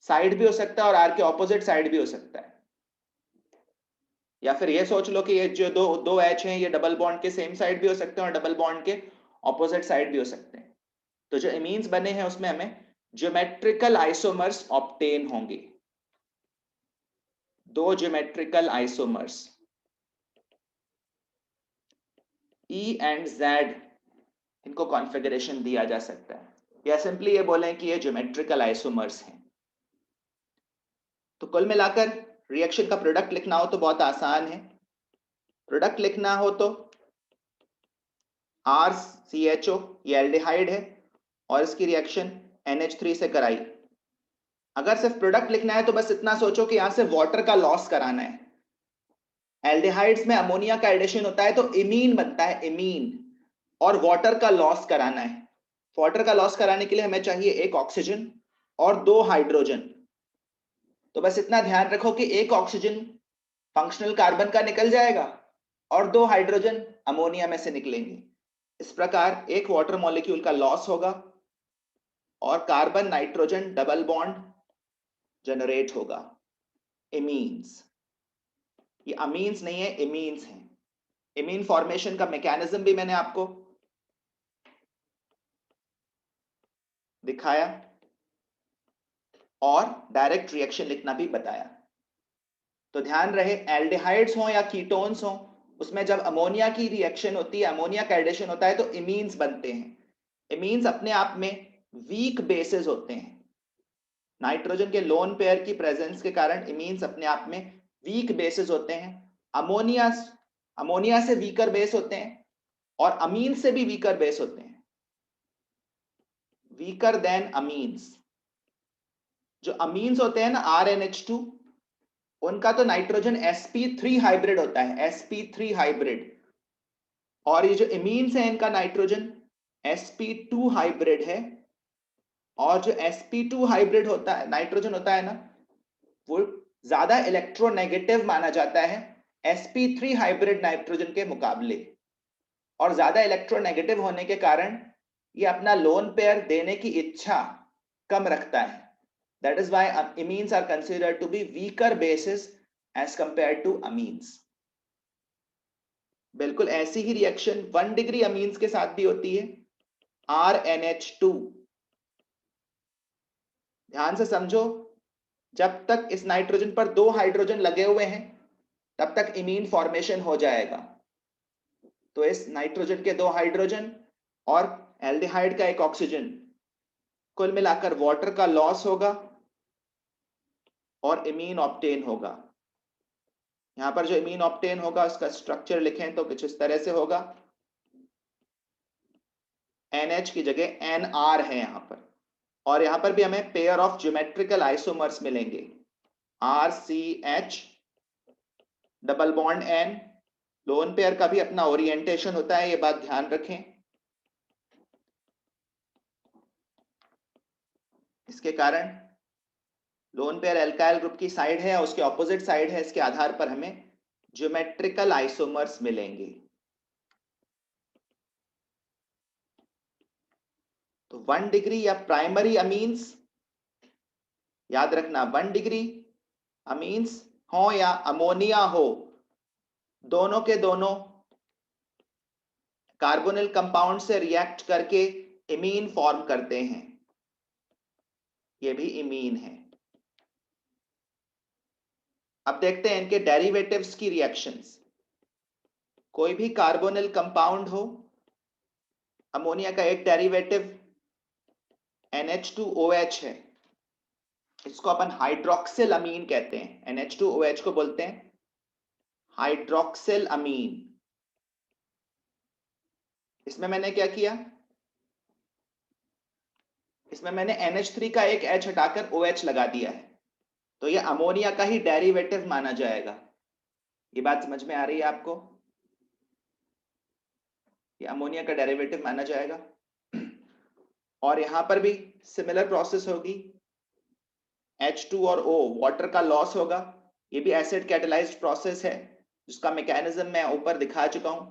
साइड भी हो सकता है और R के ऑपोजिट साइड भी हो सकता है। या फिर ये सोच लो कि ये जो दो H हैं ये डबल बॉन्ड के सेम साइड भी हो सकते हैं और डबल बॉन्ड के ऑपोजिट साइड भी हो सकते हैं। तो जो इमीन्स बने हैं उसमें हमें ज्योमेट्रिकल आइसोमर्स ऑब्टेन होंगे, दो geometrical isomers E and Z। इनको कॉन्फ़िगरेशन दिया जा सकता है, या सिंपली ये बोलें कि ये ज्योमेट्रिकल आइसोमर्स हैं। तो कुल मिलाकर रिएक्शन का प्रोडक्ट लिखना हो तो बहुत आसान है। प्रोडक्ट लिखना हो तो RCHO, ये एल्डिहाइड है और इसकी रिएक्शन NH3 से कराई। अगर सिर्फ प्रोडक्ट लिखना है तो बस इतना सोचो कि यहां से वाटर का लॉस कराना है। एल्डिहाइड्स में अमोनिया का एडिशन होता है तो इमीन बनता है, इमीन, और वाटर का लॉस कराना है। वाटर का लॉस कराने के लिए हमें चाहिए एक ऑक्सीजन और दो हाइड्रोजन। तो बस इतना ध्यान रखो कि एक ऑक्सीजन फंक्शनल कार्बन का निकल जाएगा और दो हाइड्रोजन अमोनिया में से निकलेंगे। इस प्रकार एक वाटर मॉलिक्यूल का लॉस होगा और carbon nitrogen double bond generate होगा, इमीन्स। ये अमीन्स नहीं है, इमीन्स हैं। इमीन फॉर्मेशन का मैकेनिज्म भी मैंने आपको दिखाया और डायरेक्ट रिएक्शन लिखना भी बताया। तो ध्यान रहे, एल्डिहाइड्स हो या कीटोन्स हो, उसमें जब अमोनिया की रिएक्शन होती है, अमोनिया का एडिशन होता है तो इमीन्स बनते हैं। इमीन्स अपने आप में वीक बेसेस होते हैं। नाइट्रोजन के लोन पेयर की प्रेजेंस के कारण इमीन्स अपने आप में वीक बेसेस होते हैं। अमोनिया से वीकर बेस होते हैं और अमीन से भी वीकर बेस होते हैं, वीकर देन अमीन्स। जो अमीन्स होते हैं ना, RNH2, उनका तो नाइट्रोजन sp3 हाइब्रिड होता है, sp3 हाइब्रिड। और ये जो इमीन्स हैं इनका नाइट्रोजन sp2 हाइब्रिड है। और जो sp2 हाइब्रिड होता है नाइट्रोजन होता है ना, वो ज्यादा इलेक्ट्रोनेगेटिव माना जाता है sp3 हाइब्रिड नाइट्रोजन के मुकाबले। और ज्यादा इलेक्ट्रोनेगेटिव होने के कारण ये अपना लोन पेयर देने की इच्छा कम रखता है। That is why imines are considered to be weaker bases as compared to amines. बिल्कुल ऐसी ही रिएक्शन 1 डिग्री अमीन्स के साथ भी होती है। RNH2 ध्यान से समझो, जब तक इस नाइट्रोजन पर 2 हाइड्रोजन लगे हुए हैं तब तक इमीन फॉर्मेशन हो जाएगा। तो इस नाइट्रोजन के 2 हाइड्रोजन और एल्डिहाइड का एक ऑक्सीजन, कुल मिलाकर वाटर का लॉस होगा और इमीन ऑब्टेन होगा। यहां पर जो इमीन ऑब्टेन होगा उसका स्ट्रक्चर लिखें तो कुछ इस तरह से होगा, NH की जगह NR है यहां पर, और यहां पर भी हमें पेयर ऑफ ज्योमेट्रिकल आइसोमर्स मिलेंगे, RCH double bond N। Lone pair का भी अपना ओरिएंटेशन होता है, ये बात ध्यान रखें। इसके कारण लोन पेयर एल्काइल ग्रुप की साइड है, उसके ऑपोजिट साइड है, इसके आधार पर हमें ज्योमेट्रिकल आइसोमर्स मिलेंगे। तो 1 डिग्री या प्राइमरी अमीन्स, याद रखना 1 डिग्री अमीन्स हो या अमोनिया हो, दोनों के दोनों कार्बोनिल कंपाउंड से रिएक्ट करके इमीन फॉर्म करते हैं, ये भी इमीन है। अब देखते हैं इनके डेरिवेटिव्स की रिएक्शंस। कोई भी कार्बोनिल कंपाउंड हो, अमोनिया का एक डेरिवेटिव NH2OH है, इसको अपन हाइड्रोक्सिल अमीन कहते हैं। NH2OH को बोलते हैं हाइड्रोक्सिल अमीन। इसमें मैंने क्या किया, इसमें मैंने NH3 का एक H हटाकर OH लगा दिया है, तो ये अमोनिया का ही डेरिवेटिव माना जाएगा। ये बात समझ में आ रही है आपको? ये अमोनिया का डेरिवेटिव माना जाएगा। और यहां पर भी सिमिलर प्रोसेस होगी, H2 और O वाटर का लॉस होगा। ये भी एसिड कैटेलाइज्ड प्रोसेस है, जिसका मैकेनिज्म मैं ऊपर दिखा चुका हूं,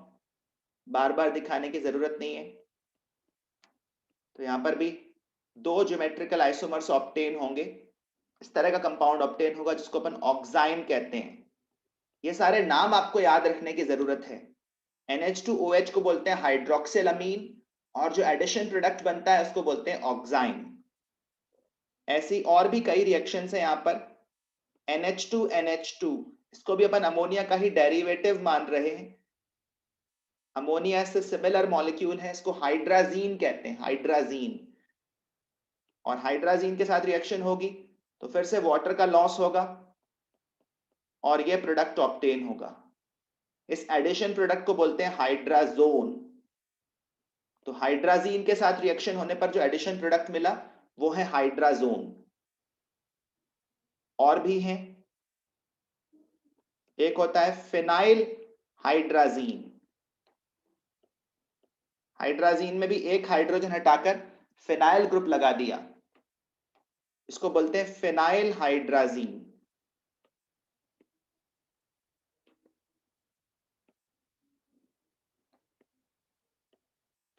बार बार दिखाने की जरूरत नहीं है। तो यहां पर भी 2 ज्योमेट्रिकल आइसोमर्स ऑब्टेन होंगे, इस तरह का कंपाउंड ऑब्टेन होगा जिसको अपन ऑक्साइन कहते हैं। ये सारे नाम आपको याद रखने की जरूरत है। NH2OH को बोलते हैं हाइड्रोक्सिल अमीन, और जो एडिशन प्रोडक्ट बनता है उसको बोलते हैं ऑक्साइन। ऐसी और भी कई रिएक्शंस हैं यहाँ पर। NH2NH2, इसको भी अपन अमोनिया का ही डेरिवेटिव मान रहे हैं, अमोनिया से सिमिलर मॉलिक्यूल है, इसको हाइड्राजीन कहते हैं, हाइड्राजीन। और हाइड्राजीन के साथ रिएक्शन होगी तो फिर से वाटर का लॉस होगा और ये प्रोडक्ट ऑब्टेन होगा। इस एडिशन प्रोडक्ट को बोलते हैं हाइड्राजोन। तो हाइड्राजीन के साथ रिएक्शन होने पर जो एडिशन प्रोडक्ट मिला वो है हाइड्राजोन। और भी हैं, एक होता है फिनाइल हाइड्राजीन। हाइड्राजीन में भी एक हाइड्रोजन हटाकर फिनाइल ग्रुप लगा दिया, इसको बोलते हैं फिनाइल हाइड्राजीन।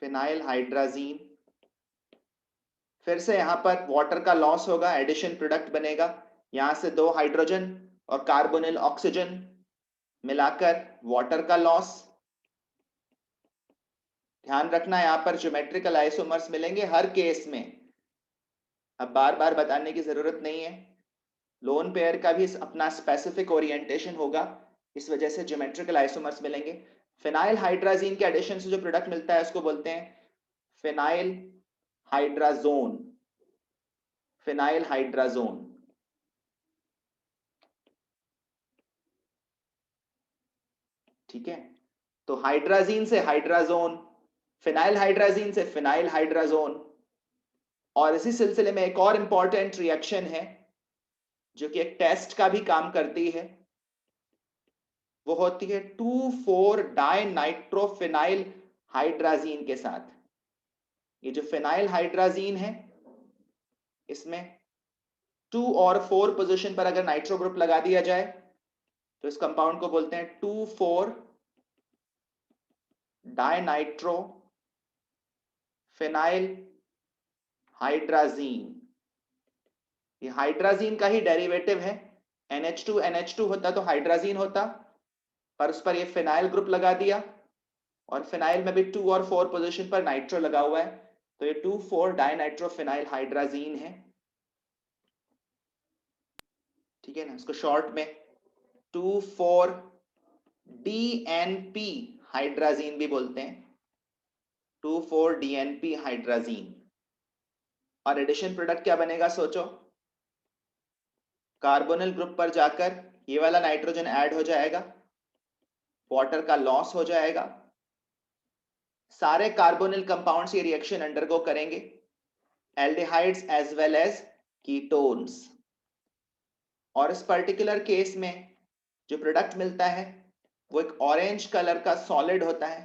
Phenyl hydrazine. फिर से यहां पर वाटर का लॉस होगा, एडिशन प्रोडक्ट बनेगा, यहां से 2 हाइड्रोजन और कार्बोनिल ऑक्सीजन मिलाकर वाटर का लॉस। ध्यान रखना यहां पर ज्योमेट्रिकल आइसोमर्स मिलेंगे हर केस में, अब बार बार बताने की जरूरत नहीं है। लोन पेयर का भी अपना स्पेसिफिक ओरिएंटेशन होगा, इस वजह से ज्योमेट्रिकल आइसोमर्स मिलेंगे। फिनाइल हाइड्राजीन के एडिशन से जो प्रोडक्ट मिलता है उसको बोलते हैं फिनाइल हाइड्राजोन। Phenyl hydrazone. ठीक है, तो हाइड्राजीन से हाइड्राजोन, फिनाइल हाइड्राजीन से फिनाइल हाइड्राजोन। और इसी सिलसिले में एक और इंपॉर्टेंट रिएक्शन है जो कि एक टेस्ट का भी काम करती है, वो होती है 2,4 डाइनाइट्रोफिनाइल हाइड्राजीन के साथ। ये जो फिनाइल हाइड्राजीन है, इसमें 2 और 4 पोजीशन पर अगर नाइट्रो ग्रुप लगा दिया जाए तो इस कंपाउंड को बोलते हैं 2,4 डाइनाइट्रो फिनाइल हाइड्राजीन। ये हाइड्राजीन का ही डेरिवेटिव है, NH2NH2 होता तो हाइड्राजीन होता, पर उस पर ये फिनाइल ग्रुप लगा दिया, और फिनाइल में भी 2 और 4 पोजीशन पर नाइट्रो लगा हुआ है, तो ये 2,4 डाइनाइट्रोफिनाइल हाइड्राजीन है। ठीक है ना, इसको शॉर्ट में 2,4 DNP हाइड्राजीन भी बोलते हैं, 2,4 DNP हाइड्राजीन। और एडिशन प्रोडक्ट क्या बनेगा सोचो, कार्बोनिल ग्रुप पर जाकर ये वाला नाइट्रोजन ऐड हो जाएगा, वाटर का लॉस हो जाएगा, सारे कार्बोनिल कंपाउंड्स ये रिएक्शन अंडरगो करेंगे, aldehydes as well as ketones. और इस पर्टिकुलर केस में जो प्रोडक्ट मिलता है वो एक ऑरेंज कलर का सॉलिड होता है,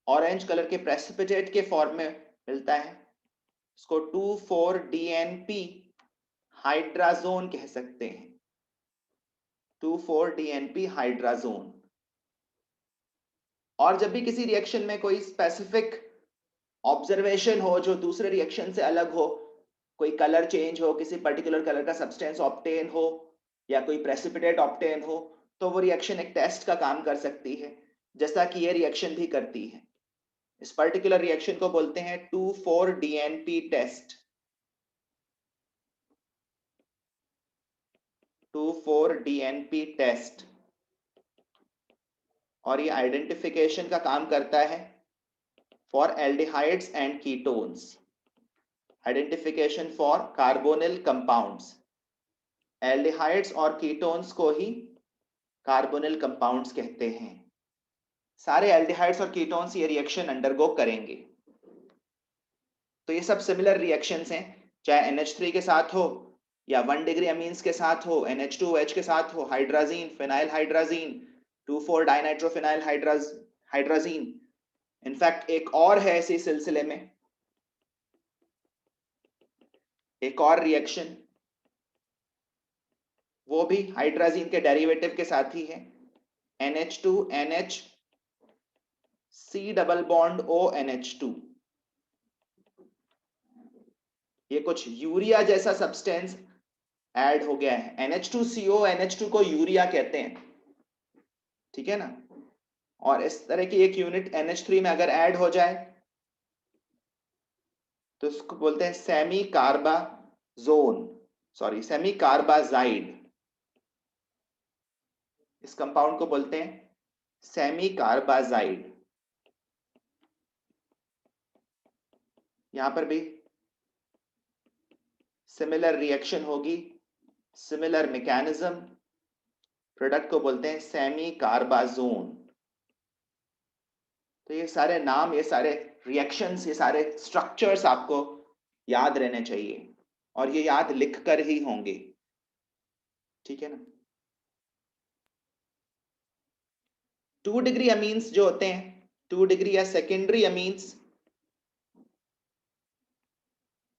ऑरेंज कलर के प्रेसिपिटेट के फॉर्म में मिलता है। इसको 2,4 DNP हाइड्राजोन कह सकते हैं, 2,4 DNP हाइड्राजोन। और जब भी किसी रिएक्शन में कोई स्पेसिफिक ऑब्जर्वेशन हो जो दूसरे रिएक्शन से अलग हो, कोई कलर चेंज हो, किसी पर्टिकुलर कलर का सब्सटेंस ऑब्टेन हो या कोई प्रेसिपिटेट ऑब्टेन हो, तो वो रिएक्शन एक टेस्ट का काम कर सकती है, जैसा कि ये रिएक्शन भी करती है। इस पर्टिकुलर रिएक्शन को बोलते हैं 2,4 DNP टेस्ट, 2,4 DNP टेस्ट। और ये आइडेंटिफिकेशन का काम करता है for aldehydes and ketones, identification for carbonyl compounds. Aldehydes और कीटोन्स को ही कार्बोनिल कंपाउंड्स कहते हैं। सारे एल्डिहाइड्स और कीटोन्स ये रिएक्शन अंडरगो करेंगे। तो ये सब सिमिलर रिएक्शंस हैं, चाहे NH3 के साथ हो या 1 डिग्री अमीन्स के साथ हो, NH2OH के साथ हो, hydrazine, phenyl hydrazine, 2,4 dinitrophenyl hydrazine. In fact एक और है इसी सिलसिले में, एक और रिएक्शन, वो भी हाइड्राजीन के डेरिवेटिव के साथ ही है, NH2NH C double bond ONH2। ये कुछ यूरिया जैसा सब्सटेंस ऐड हो गया है, NH2CO NH2 को यूरिया कहते हैं, ठीक है ना। और इस तरह की एक यूनिट NH3 में अगर ऐड हो जाए तो इसको बोलते हैं सेमी कार्बाजोन, सॉरी सेमी कार्बाजाइड। इस कंपाउंड को बोलते हैं सेमी कार्बाजाइड। यहां पर भी सिमिलर रिएक्शन होगी, सिमिलर मैकेनिज्म, प्रोडक्ट को बोलते हैं सेमी कार्बाजोन। तो ये सारे नाम, ये सारे रिएक्शंस, ये सारे स्ट्रक्चर्स आपको याद रहने चाहिए और ये याद लिखकर ही होंगे, ठीक है ना। 2 डिग्री अमीन्स जो होते हैं, 2 डिग्री या सेकेंडरी अमीन्स,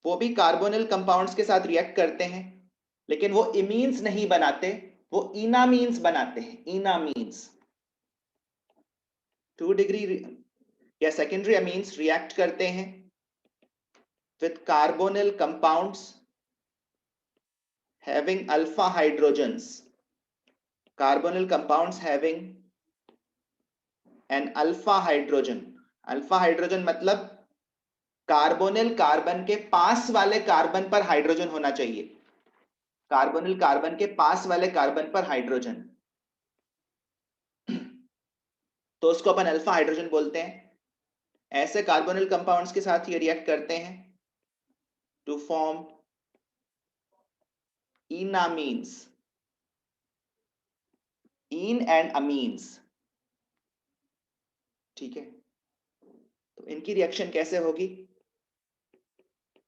वो भी कार्बोनिल कंपाउंड्स के साथ रिएक्ट करते हैं, लेकिन वो इमीन्स नहीं बनाते, वो इनामीन्स बनाते हैं, इनामीन्स। 2 डिग्री या सेकेंडरी अमीन्स रिएक्ट करते हैं with carbonyl compounds having alpha hydrogens, carbonyl compounds having an alpha hydrogen. Alpha hydrogen मतलब कार्बोनिल कार्बन के पास वाले कार्बन पर हाइड्रोजन होना चाहिए, कार्बोनिल कार्बन के पास वाले कार्बन पर हाइड्रोजन, तो उसको अपन अल्फा हाइड्रोजन बोलते हैं। ऐसे कार्बोनिल कंपाउंड्स के साथ ये रिएक्ट करते हैं to form enamines, in and amines, ठीक है। तो इनकी रिएक्शन कैसे होगी,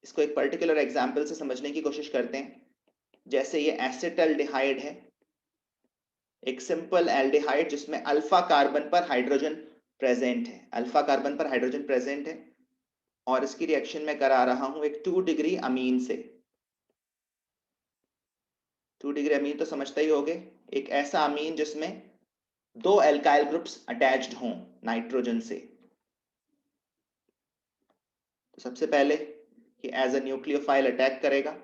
इसको एक पर्टिकुलर एग्जांपल से समझने की कोशिश करते हैं। जैसे ये एसिटल्डिहाइड है, एक सिंपल एल्डिहाइड जिसमें अल्फा कार्बन पर हाइड्रोजन प्रेजेंट है, अल्फा कार्बन पर हाइड्रोजन प्रेजेंट है, और इसकी रिएक्शन में करा रहा हूं एक 2 डिग्री अमीन से। 2 डिग्री अमीन तो समझते ही होंगे, एक ऐसा अमीन जिसमें 2 एल्काइल ग्रुप्स अटैच्ड हों नाइट्रोजन से। तो सबसे पहले ये एज अ न्यूक्लियोफाइल अटैक करेगा,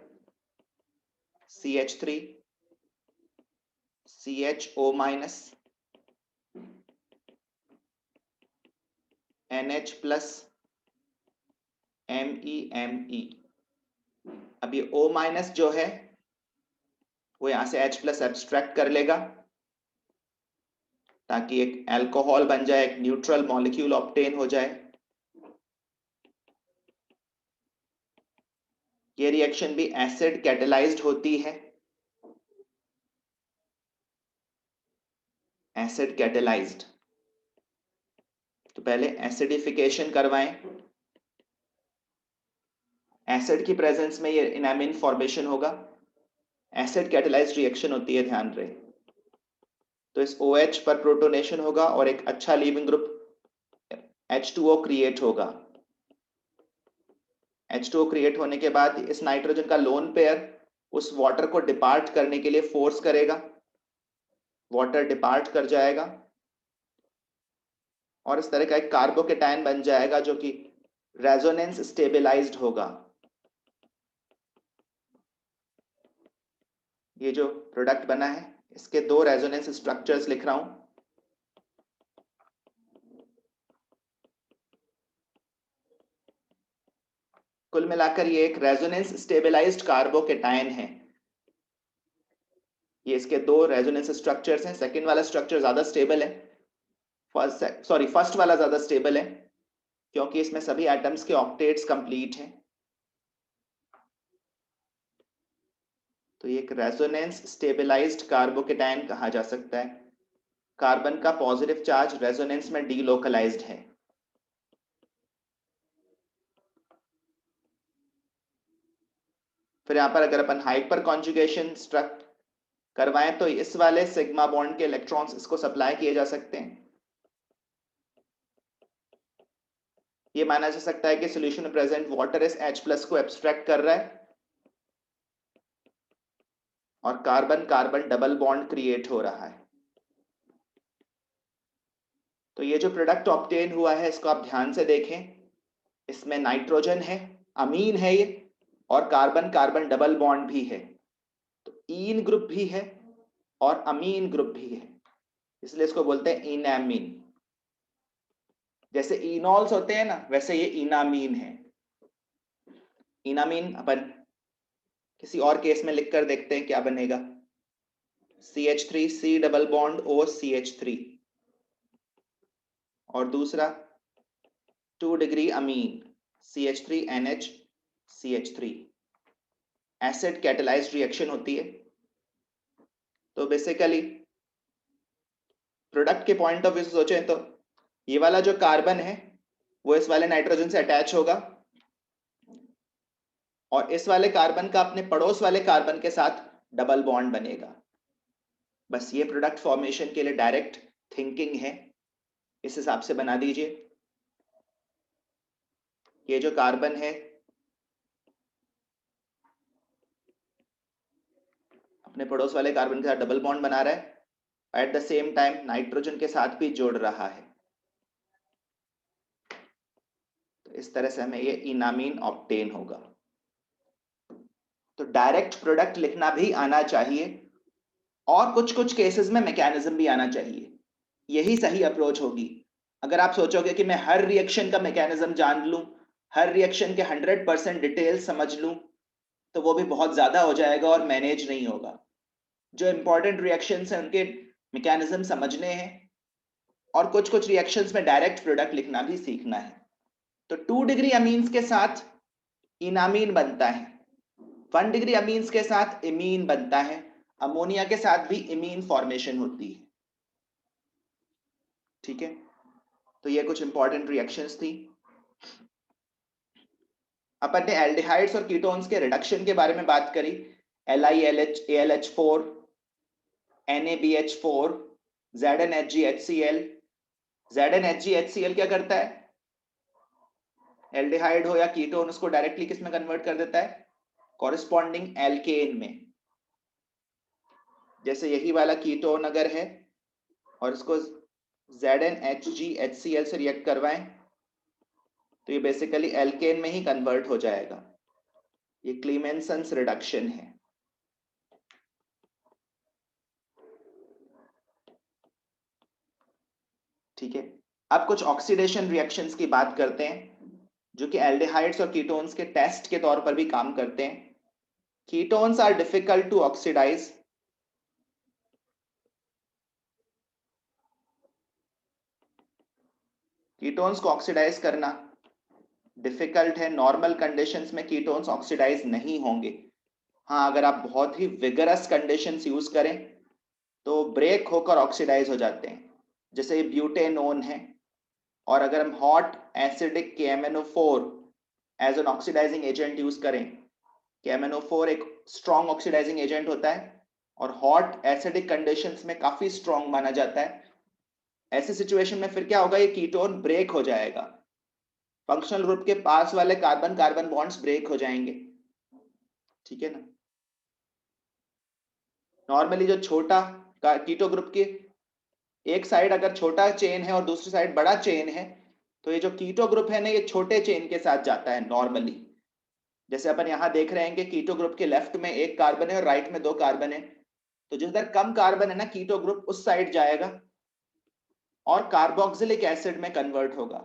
CH3 CHO minus NH plus MeMe। अब ये O माइनस जो है वो यहां से H+ एब्स्ट्रैक्ट कर लेगा ताकि एक अल्कोहल बन जाए, एक न्यूट्रल मॉलिक्यूल ऑब्टेन हो जाए। ये रिएक्शन भी एसिड कैटेलाइज्ड होती है, एसिड कैटेलाइज्ड। तो पहले एसिडिफिकेशन करवाएं, एसिड की प्रेजेंस में ये इनामिन फॉर्मेशन होगा, एसिड कैटेलाइज्ड रिएक्शन होती है, ध्यान रहे। तो इस OH पर प्रोटोनेशन होगा और एक अच्छा लीविंग ग्रुप H2O क्रिएट होगा। H2O क्रिएट होने के बाद इस नाइट्रोजन का लोन पेयर उस वाटर को डिपार्ट करने के लिए फोर्स करेगा, वाटर डिपार्ट कर जाएगा और इस तरह का एक कार्बोकेटायन बन जाएगा जो कि रेजोनेंस स्टेबलाइज्ड होगा। ये जो प्रोडक्ट बना है इसके 2 रेजोनेंस स्ट्रक्चर्स लिख रहा हूं। कुल मिलाकर ये एक रेजोनेंस स्टेबलाइज्ड कार्बोकेटायन है। ये इसके 2 रेजोनेंस स्ट्रक्चर्स हैं। सेकंड वाला स्ट्रक्चर ज्यादा स्टेबल है, फर्स्ट वाला ज्यादा स्टेबल है क्योंकि इसमें सभी एटम्स के ऑक्टेट्स कंप्लीट हैं। तो ये एक रेजोनेंस स्टेबलाइज्ड कार्बोकेटायन कहा जा सकता है। कार्बन का पॉजिटिव चार्ज रेजोनेंस में डीलोकलाइज्ड है। फिर यहां पर अगर अपन हाइपर कॉन्जुगेशन स्ट्रक्ट करवाएं तो इस वाले सिग्मा बॉन्ड के इलेक्ट्रॉन्स इसको सप्लाई किए जा सकते हैं। ये माना जा सकता है कि सॉल्यूशन में प्रेजेंट वाटर इस H+ को एब्स्ट्रैक्ट कर रहा है और carbon carbon double bond create हो रहा है। तो ये जो प्रोडक्ट ऑब्टेन हुआ है इसको आप ध्यान से देखें। इसमें नाइट्रोजन है, अमीन है ये, और कार्बन कार्बन डबल बॉन्ड भी है। तो ईन ग्रुप भी है और अमीन ग्रुप भी है, इसलिए इसको बोलते हैं इनामीन। जैसे इनॉल्स होते हैं ना, वैसे ये इनामीन है। इनामीन अपन किसी और केस में लिखकर देखते हैं क्या बनेगा। CH3 C double bond O CH3 और दूसरा 2 degree amine CH3 NH CH3। Acid catalysed reaction होती है। तो बेसिकली प्रोडक्ट के पॉइंट ऑफ व्यू से सोचें तो ये वाला जो कार्बन है वो इस वाले नाइट्रोजन से अटैच होगा और इस वाले कार्बन का अपने पड़ोस वाले कार्बन के साथ डबल बॉन्ड बनेगा। बस ये प्रोडक्ट फॉर्मेशन के लिए डायरेक्ट थिंकिंग है, इस हिसाब से बना दीजिए। ये जो कार्बन है अपने पड़ोस वाले कार्बन के साथ डबल बॉन्ड बना रहा है, at the same time nitrogen के साथ भी जोड़ रहा है। तो इस तरह से हमें ये इनामीन ऑब्टेन होगा। तो डायरेक्ट प्रोडक्ट लिखना भी आना चाहिए और कुछ कुछ केसेस में मैकेनिज्म भी आना चाहिए। यही सही अप्रोच होगी। अगर आप सोचोगे कि मैं हर रिएक्शन का मैकेनिज्म जान लूं, हर रिएक्शन के 100% डिटेल समझ लूं, तो वो भी बहुत ज्यादा हो जाएगा और मैनेज नहीं होगा। जो इंपॉर्टेंट रिएक्शंस हैं उनके मैकेनिज्म समझने हैं और कुछ कुछ रिएक्शंस में डायरेक्ट प्रोडक्ट लिखना भी सीखना है। तो 2 डिग्री अमीन्स के साथ इनामीन बनता है, 1 डिग्री अमीन्स के साथ इमीन बनता है, अमोनिया के साथ भी इमीन फॉर्मेशन होती है। ठीक है, तो ये कुछ इंपॉर्टेंट रिएक्शंस थी। अपन ने एल्डिहाइड्स और कीटोन्स के रिडक्शन के बारे में बात करी। LiLH AlH4 NaBH4 ZnHgHCl। ZnHgHCl क्या करता है? एल्डिहाइड हो या कीटोन, उसको डायरेक्टली किस में कन्वर्ट कर देता है? कॉरेस्पॉन्डिंग एल्केन में। जैसे यही वाला कीटोन अगर है और इसको ZnHgHCl से रिएक्ट करवाएं तो ये बेसिकली एल्केन में ही कन्वर्ट हो जाएगा। ये क्लीमेंसन्स रिडक्शन है। ठीक है, अब कुछ ऑक्सीडेशन रिएक्शंस की बात करते हैं जो कि एल्डिहाइड्स और कीटोन्स के टेस्ट के तौर पर भी काम करते हैं। Ketones are difficult to oxidise ketones को ऑक्सीडाइज करना डिफिकल्ट है। नॉर्मल कंडीशंस में कीटोन्स ऑक्सीडाइज नहीं होंगे। हाँ, अगर आप बहुत ही विगरस कंडीशंस यूज करें तो ब्रेक होकर ऑक्सीडाइज हो जाते हैं, जैसे ब्यूटेनोन है। और अगर हम hot acidic KMnO4 as an oxidising agent use करें, KMnO4 एक स्ट्रॉन्ग ऑक्सीडाइजिंग एजेंट होता है और हॉट एसिडिक कंडीशंस में काफी स्ट्रॉन्ग माना जाता है। ऐसे सिचुएशन में फिर क्या होगा, ये कीटोन ब्रेक हो जाएगा, फंक्शनल ग्रुप के पास वाले कार्बन कार्बन बॉन्ड्स ब्रेक हो जाएंगे। ठीक है ना। नॉर्मली जो छोटा कीटो ग्रुप की एक साइड अगर छोटा चेन है और दूसरी साइड बड़ा चेन है, तो ये जो कीटो ग्रुप है ना, ये छोटे चेन के साथ जाता है नॉर्मली। जैसे अपन यहां देख रहे हैं कि कीटो ग्रुप के लेफ्ट में एक कार्बन है और राइट में 2 कार्बन है, तो जिधर कम कार्बन है ना, कीटो ग्रुप उस साइड जाएगा और कार्बोक्सिलिक एसिड में कन्वर्ट होगा।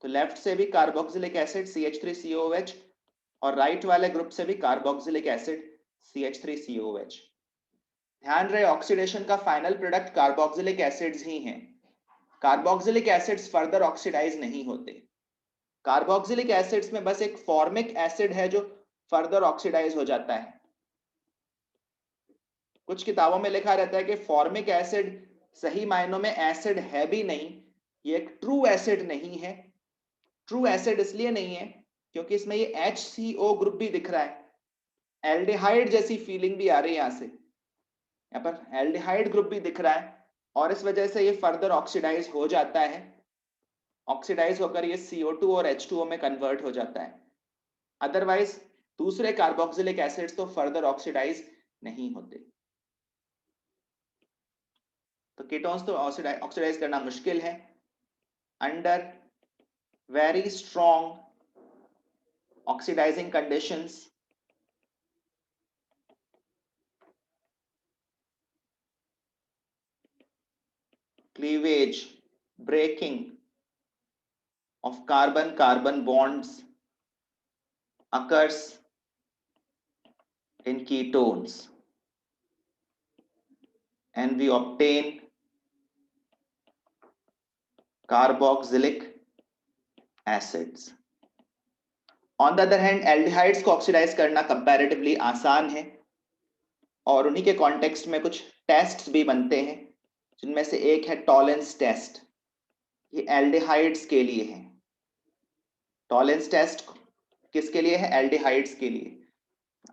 तो लेफ्ट से भी कार्बोक्सिलिक एसिड CH3COOH और राइट वाले ग्रुप से भी कार्बोक्सिलिक एसिड CH3COH। ध्यान रहे, ऑक्सीडेशन का फाइनल प्रोडक्ट कार्बोक्सिलिक एसिड्स ही हैं। कार्बोक्सिलिक एसिड्स फर्दर ऑक्सीडाइज नहीं होते। कार्बोक्सिलिक एसिड्स में बस एक फॉर्मिक एसिड है जो फर्दर ऑक्सीडाइज हो जाता है। कुछ किताबों में लिखा रहता है कि फॉर्मिक एसिड सही मायनों में एसिड है भी नहीं, ये एक ट्रू एसिड नहीं है। ट्रू एसिड इसलिए नहीं है क्योंकि इसमें ये HCO ग्रुप भी दिख रहा है, एल्डिहाइड जैसी फीलिंग भी आ रही है यहां से, यहाँ पर एल्डिहाइड ग्रुप भी दिख रहा है और इस वजह से ये फर्दर ऑक्सीडाइज हो जाता है। ऑक्सीडाइज होकर ये CO2 और H2O में कन्वर्ट हो जाता है। अदरवाइज दूसरे कार्बोक्सिलिक एसिड्स तो फर्दर ऑक्सीडाइज नहीं होते। तो कीटोन्स तो ऑक्सीडाइज करना मुश्किल है under very strong oxidising conditions. Cleavage, breaking of carbon-carbon bonds occurs in ketones and we obtain carboxylic acids. On the other hand, aldehydes को ऑक्सीडाइज करना कंपैरेटिवली आसान है और उन्हीं के कॉन्टेक्स्ट में कुछ टेस्ट्स भी बनते हैं, जिनमें से एक है टॉलेंस टेस्ट। ये एल्डिहाइड्स के लिए है। टॉलेंस टेस्ट किसके लिए है? एल्डिहाइड्स के लिए।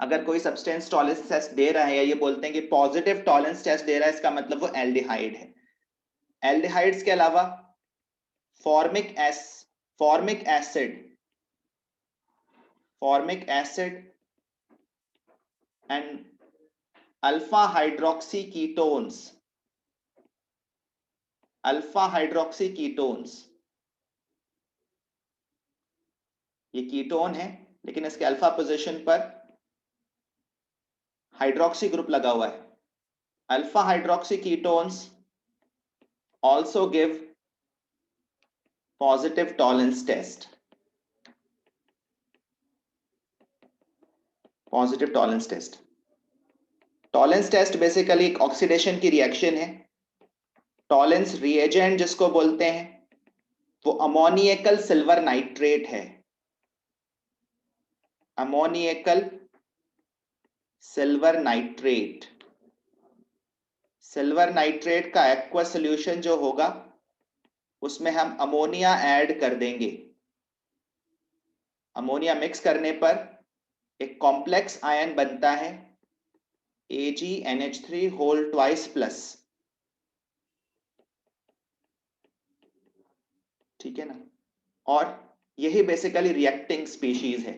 अगर कोई सब्सटेंस टॉलेंस टेस्ट दे रहा है या ये बोलते हैं कि पॉजिटिव टॉलेंस टेस्ट दे रहा है, इसका मतलब वो एल्डिहाइड है। एल्डिहाइड्स के अलावा formic acid and alpha hydroxy ketones, ये कीटोन है लेकिन इसके अल्फा पोजीशन पर हाइड्रोक्सी ग्रुप लगा हुआ है। Alpha hydroxy ketones also give positive tolerance test. Positive tolerance test. Tolerance test basically एक ऑक्सीडेशन की रिएक्शन है। टॉलेंस रिएजेंट जिसको बोलते हैं वो अमोनियकल सिल्वर नाइट्रेट है। अमोनियकल सिल्वर नाइट्रेट। सिल्वर नाइट्रेट का एक्वा सॉल्यूशन जो होगा उसमें हम अमोनिया ऐड कर देंगे। अमोनिया मिक्स करने पर एक कॉम्प्लेक्स आयन बनता है AgNH3 होल ट्वाइस प्लस। ठीक है ना। और यही बेसिकली रिएक्टिंग स्पीशीज है।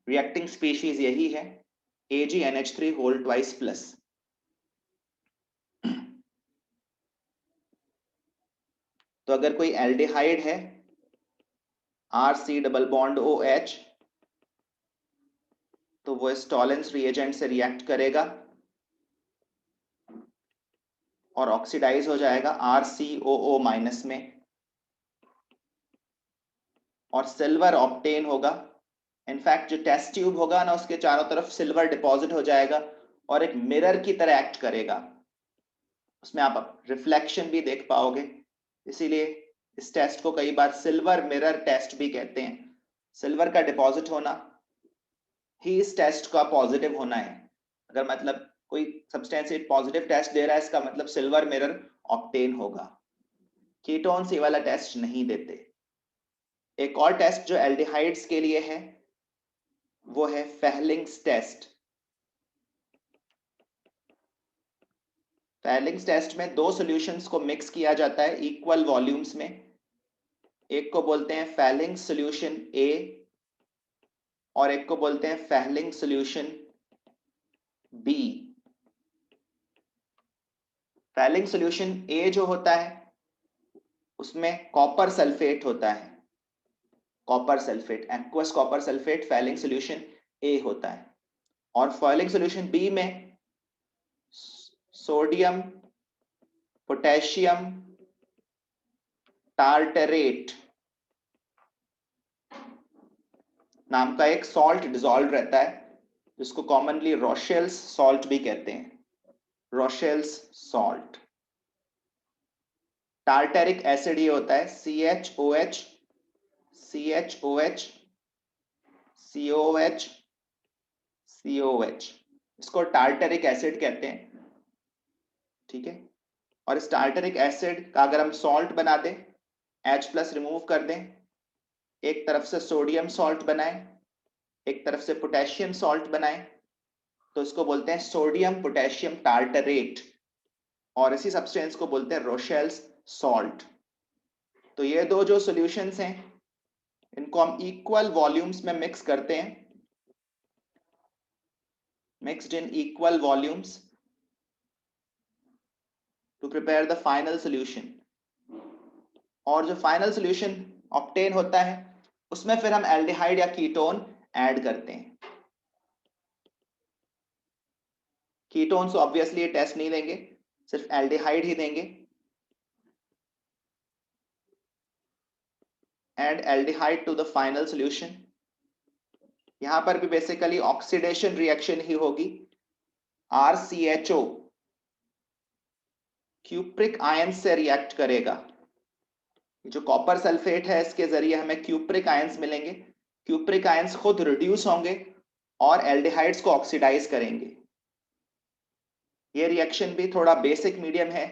रिएक्टिंग स्पीशीज यही है AgNH3 होल ट्वाइस प्लस। तो अगर कोई एल्डिहाइड है RC डबल बॉन्ड OH, तो वो इस टॉलेंस रिएजेंट से रिएक्ट करेगा और ऑक्सीडाइज हो जाएगा RCOO माइनस में और सिल्वर ऑब्टेन होगा। इनफैक्ट जो टेस्ट ट्यूब होगा ना, उसके चारों तरफ सिल्वर डिपॉजिट हो जाएगा और एक मिरर की तरह एक्ट करेगा। उसमें आप रिफ्लेक्शन भी देख पाओगे। इसीलिए इस टेस्ट को कई बार सिल्वर मिरर टेस्ट भी कहते हैं। सिल्वर का डिपॉजिट होना ही इस टेस्ट का पॉजिटिव होना है। अगर मतलब कोई सब्सटेंस एक पॉजिटिव टेस्ट दे रहा है, इसका मतलब सिल्वर मिरर ऑब्टेन होगा। कीटोन्स ये वाला टेस्ट नहीं देते। एक और टेस्ट जो एल्डिहाइड्स के लिए है वो है फेहलिंग्स टेस्ट। फेहलिंग्स टेस्ट में दो सॉल्यूशंस को मिक्स किया जाता है इक्वल वॉल्यूम्स में। एक को बोलते हैं फेहलिंग्स सॉल्यूशन ए और एक को बोलते हैं Fehling's solution B. Fehling's solution A जो होता है उसमें कॉपर सल्फेट होता है, copper sulphate, aqueous copper sulphate Fehling solution A होता है। और फेहलिंग सॉल्यूशन बी में सोडियम पोटेशियम टार्टरेट नाम का एक सॉल्ट डिसॉल्व रहता है, जिसको कॉमनली रोशेल्स सॉल्ट भी कहते हैं, रोशेल्स सॉल्ट। टार्टरिक एसिड ये होता है CHOH CHOH COH COH, इसको टार्टरिक एसिड कहते हैं। ठीक है, और इस टार्टरिक एसिड का अगर हम सॉल्ट बना दें, H+ रिमूव कर दें, एक तरफ से सोडियम सॉल्ट बनाएं, एक तरफ से पोटेशियम सॉल्ट बनाएं, तो इसको बोलते हैं सोडियम पोटेशियम टार्टरेट, और इसी सब्सटेंस को बोलते हैं रोशेल्स सॉल्ट। तो ये दो जो सॉल्यूशंस हैं इनको हम इक्वल वॉल्यूम्स में मिक्स करते हैं, mixed in equal volumes to prepare the final solution. और जो फाइनल सॉल्यूशन ऑब्टेन होता है उसमें फिर हम एल्डिहाइड या कीटोन ऐड करते हैं। कीटोन्स ऑब्वियसली ये टेस्ट नहीं देंगे, सिर्फ एल्डिहाइड ही देंगे। And aldehyde to the final solution. यहां पर भी बेसिकली ऑक्सीडेशन रिएक्शन ही होगी। RCHO क्यूप्रिक आयन से रिएक्ट करेगा। जो कॉपर सल्फेट है इसके जरिए हमें क्यूप्रिक आयंस मिलेंगे। क्यूप्रिक आयंस खुद रिड्यूस होंगे और एल्डिहाइड्स को ऑक्सीडाइज करेंगे। ये रिएक्शन भी थोड़ा बेसिक मीडियम है,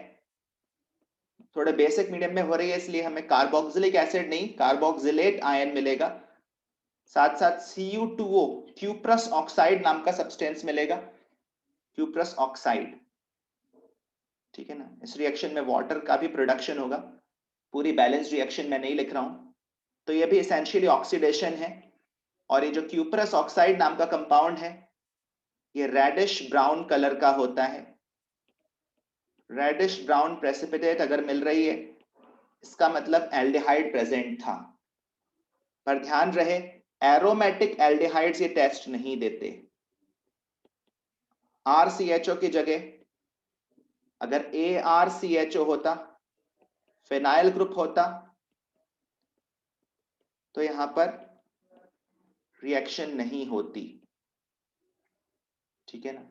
थोड़े बेसिक मीडियम में हो रही है, इसलिए हमें कार्बोक्सिलिक एसिड नहीं कार्बोक्सिलेट आयन मिलेगा। साथ साथ Cu2O क्यूप्रस ऑक्साइड नाम का सब्सटेंस मिलेगा, क्यूप्रस ऑक्साइड। ठीक है ना, इस रिएक्शन में वाटर का भी प्रोडक्शन होगा। पूरी बैलेंस रिएक्शन मैं नहीं लिख रहा हूं। तो ये भी एसेंशियली ऑक्सीडेशन है। और ये जो क्यूप्रस ऑक्साइड नाम का कंपाउंड है ये रेडिश ब्राउन कलर का होता है। रेडिश ब्राउन प्रेसिपिटेट अगर मिल रही है इसका मतलब एल्डिहाइड प्रेजेंट था। पर ध्यान रहे एरोमेटिक एल्डिहाइड्स ये टेस्ट नहीं देते। RCHO की जगह अगर ARCHO होता, फिनाइल ग्रुप होता, तो यहां पर रिएक्शन नहीं होती। ठीक है ना,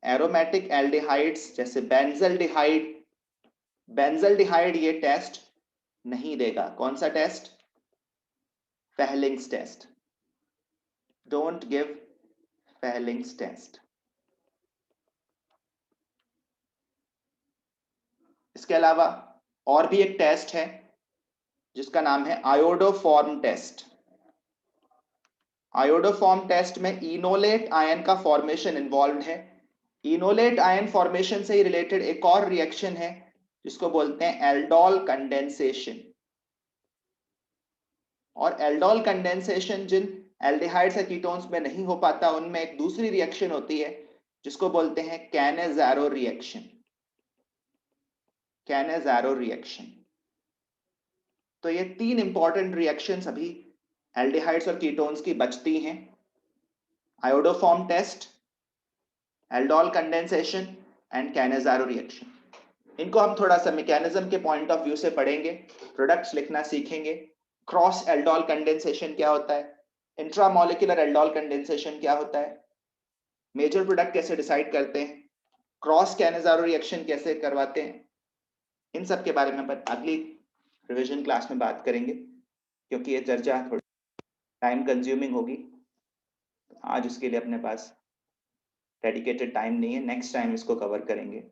एरोमेटिक एल्डिहाइड्स जैसे बेंजल्डिहाइड, बेंजल्डिहाइड ये टेस्ट नहीं देगा। कौन सा test? Fehling's test. Don't give Fehling's test. इसके अलावा और भी एक टेस्ट है जिसका नाम है आयोडोफॉर्म टेस्ट। आयोडोफॉर्म टेस्ट में इनोलेट आयन का फॉर्मेशन इन्वॉल्व है। इनोलेट आयन फॉर्मेशन से ही रिलेटेड एक और रिएक्शन है जिसको बोलते हैं एल्डोल कंडेंसेशन। और एल्डोल कंडेंसेशन जिन एल्डिहाइड्स या कीटोन्स में नहीं हो पाता उनमें एक दूसरी रिएक्शन होती है जिसको बोलते हैं कैनेजारो रिएक्शन। Cannizzaro reaction. तो ये तीन इंपॉर्टेंट रिएक्शंस अभी एल्डिहाइड्स और कीटोन्स की बचती हैं। Iodoform test, aldol condensation and Cannizzaro reaction. इनको हम थोड़ा सा मैकेनिज्म के पॉइंट ऑफ व्यू से पढ़ेंगे, प्रोडक्ट्स लिखना सीखेंगे। क्रॉस एल्डोल कंडेंसेशन क्या होता है, इंट्रामोलिकुलर एल्डोल कंडेंसेशन क्या होता है, मेजर प्रोडक्ट कैसे डिसाइड करते हैं, क्रॉस कैनेजारो रिएक्शन कैसे करवाते हैं, इन सब के बारे में अगली रिवीजन क्लास में बात करेंगे, क्योंकि ये चर्चा थोड़ी टाइम कंज्यूमिंग होगी। आज उसके लिए अपने पास डेडिकेटेड टाइम नहीं है, नेक्स्ट टाइम इसको कवर करेंगे।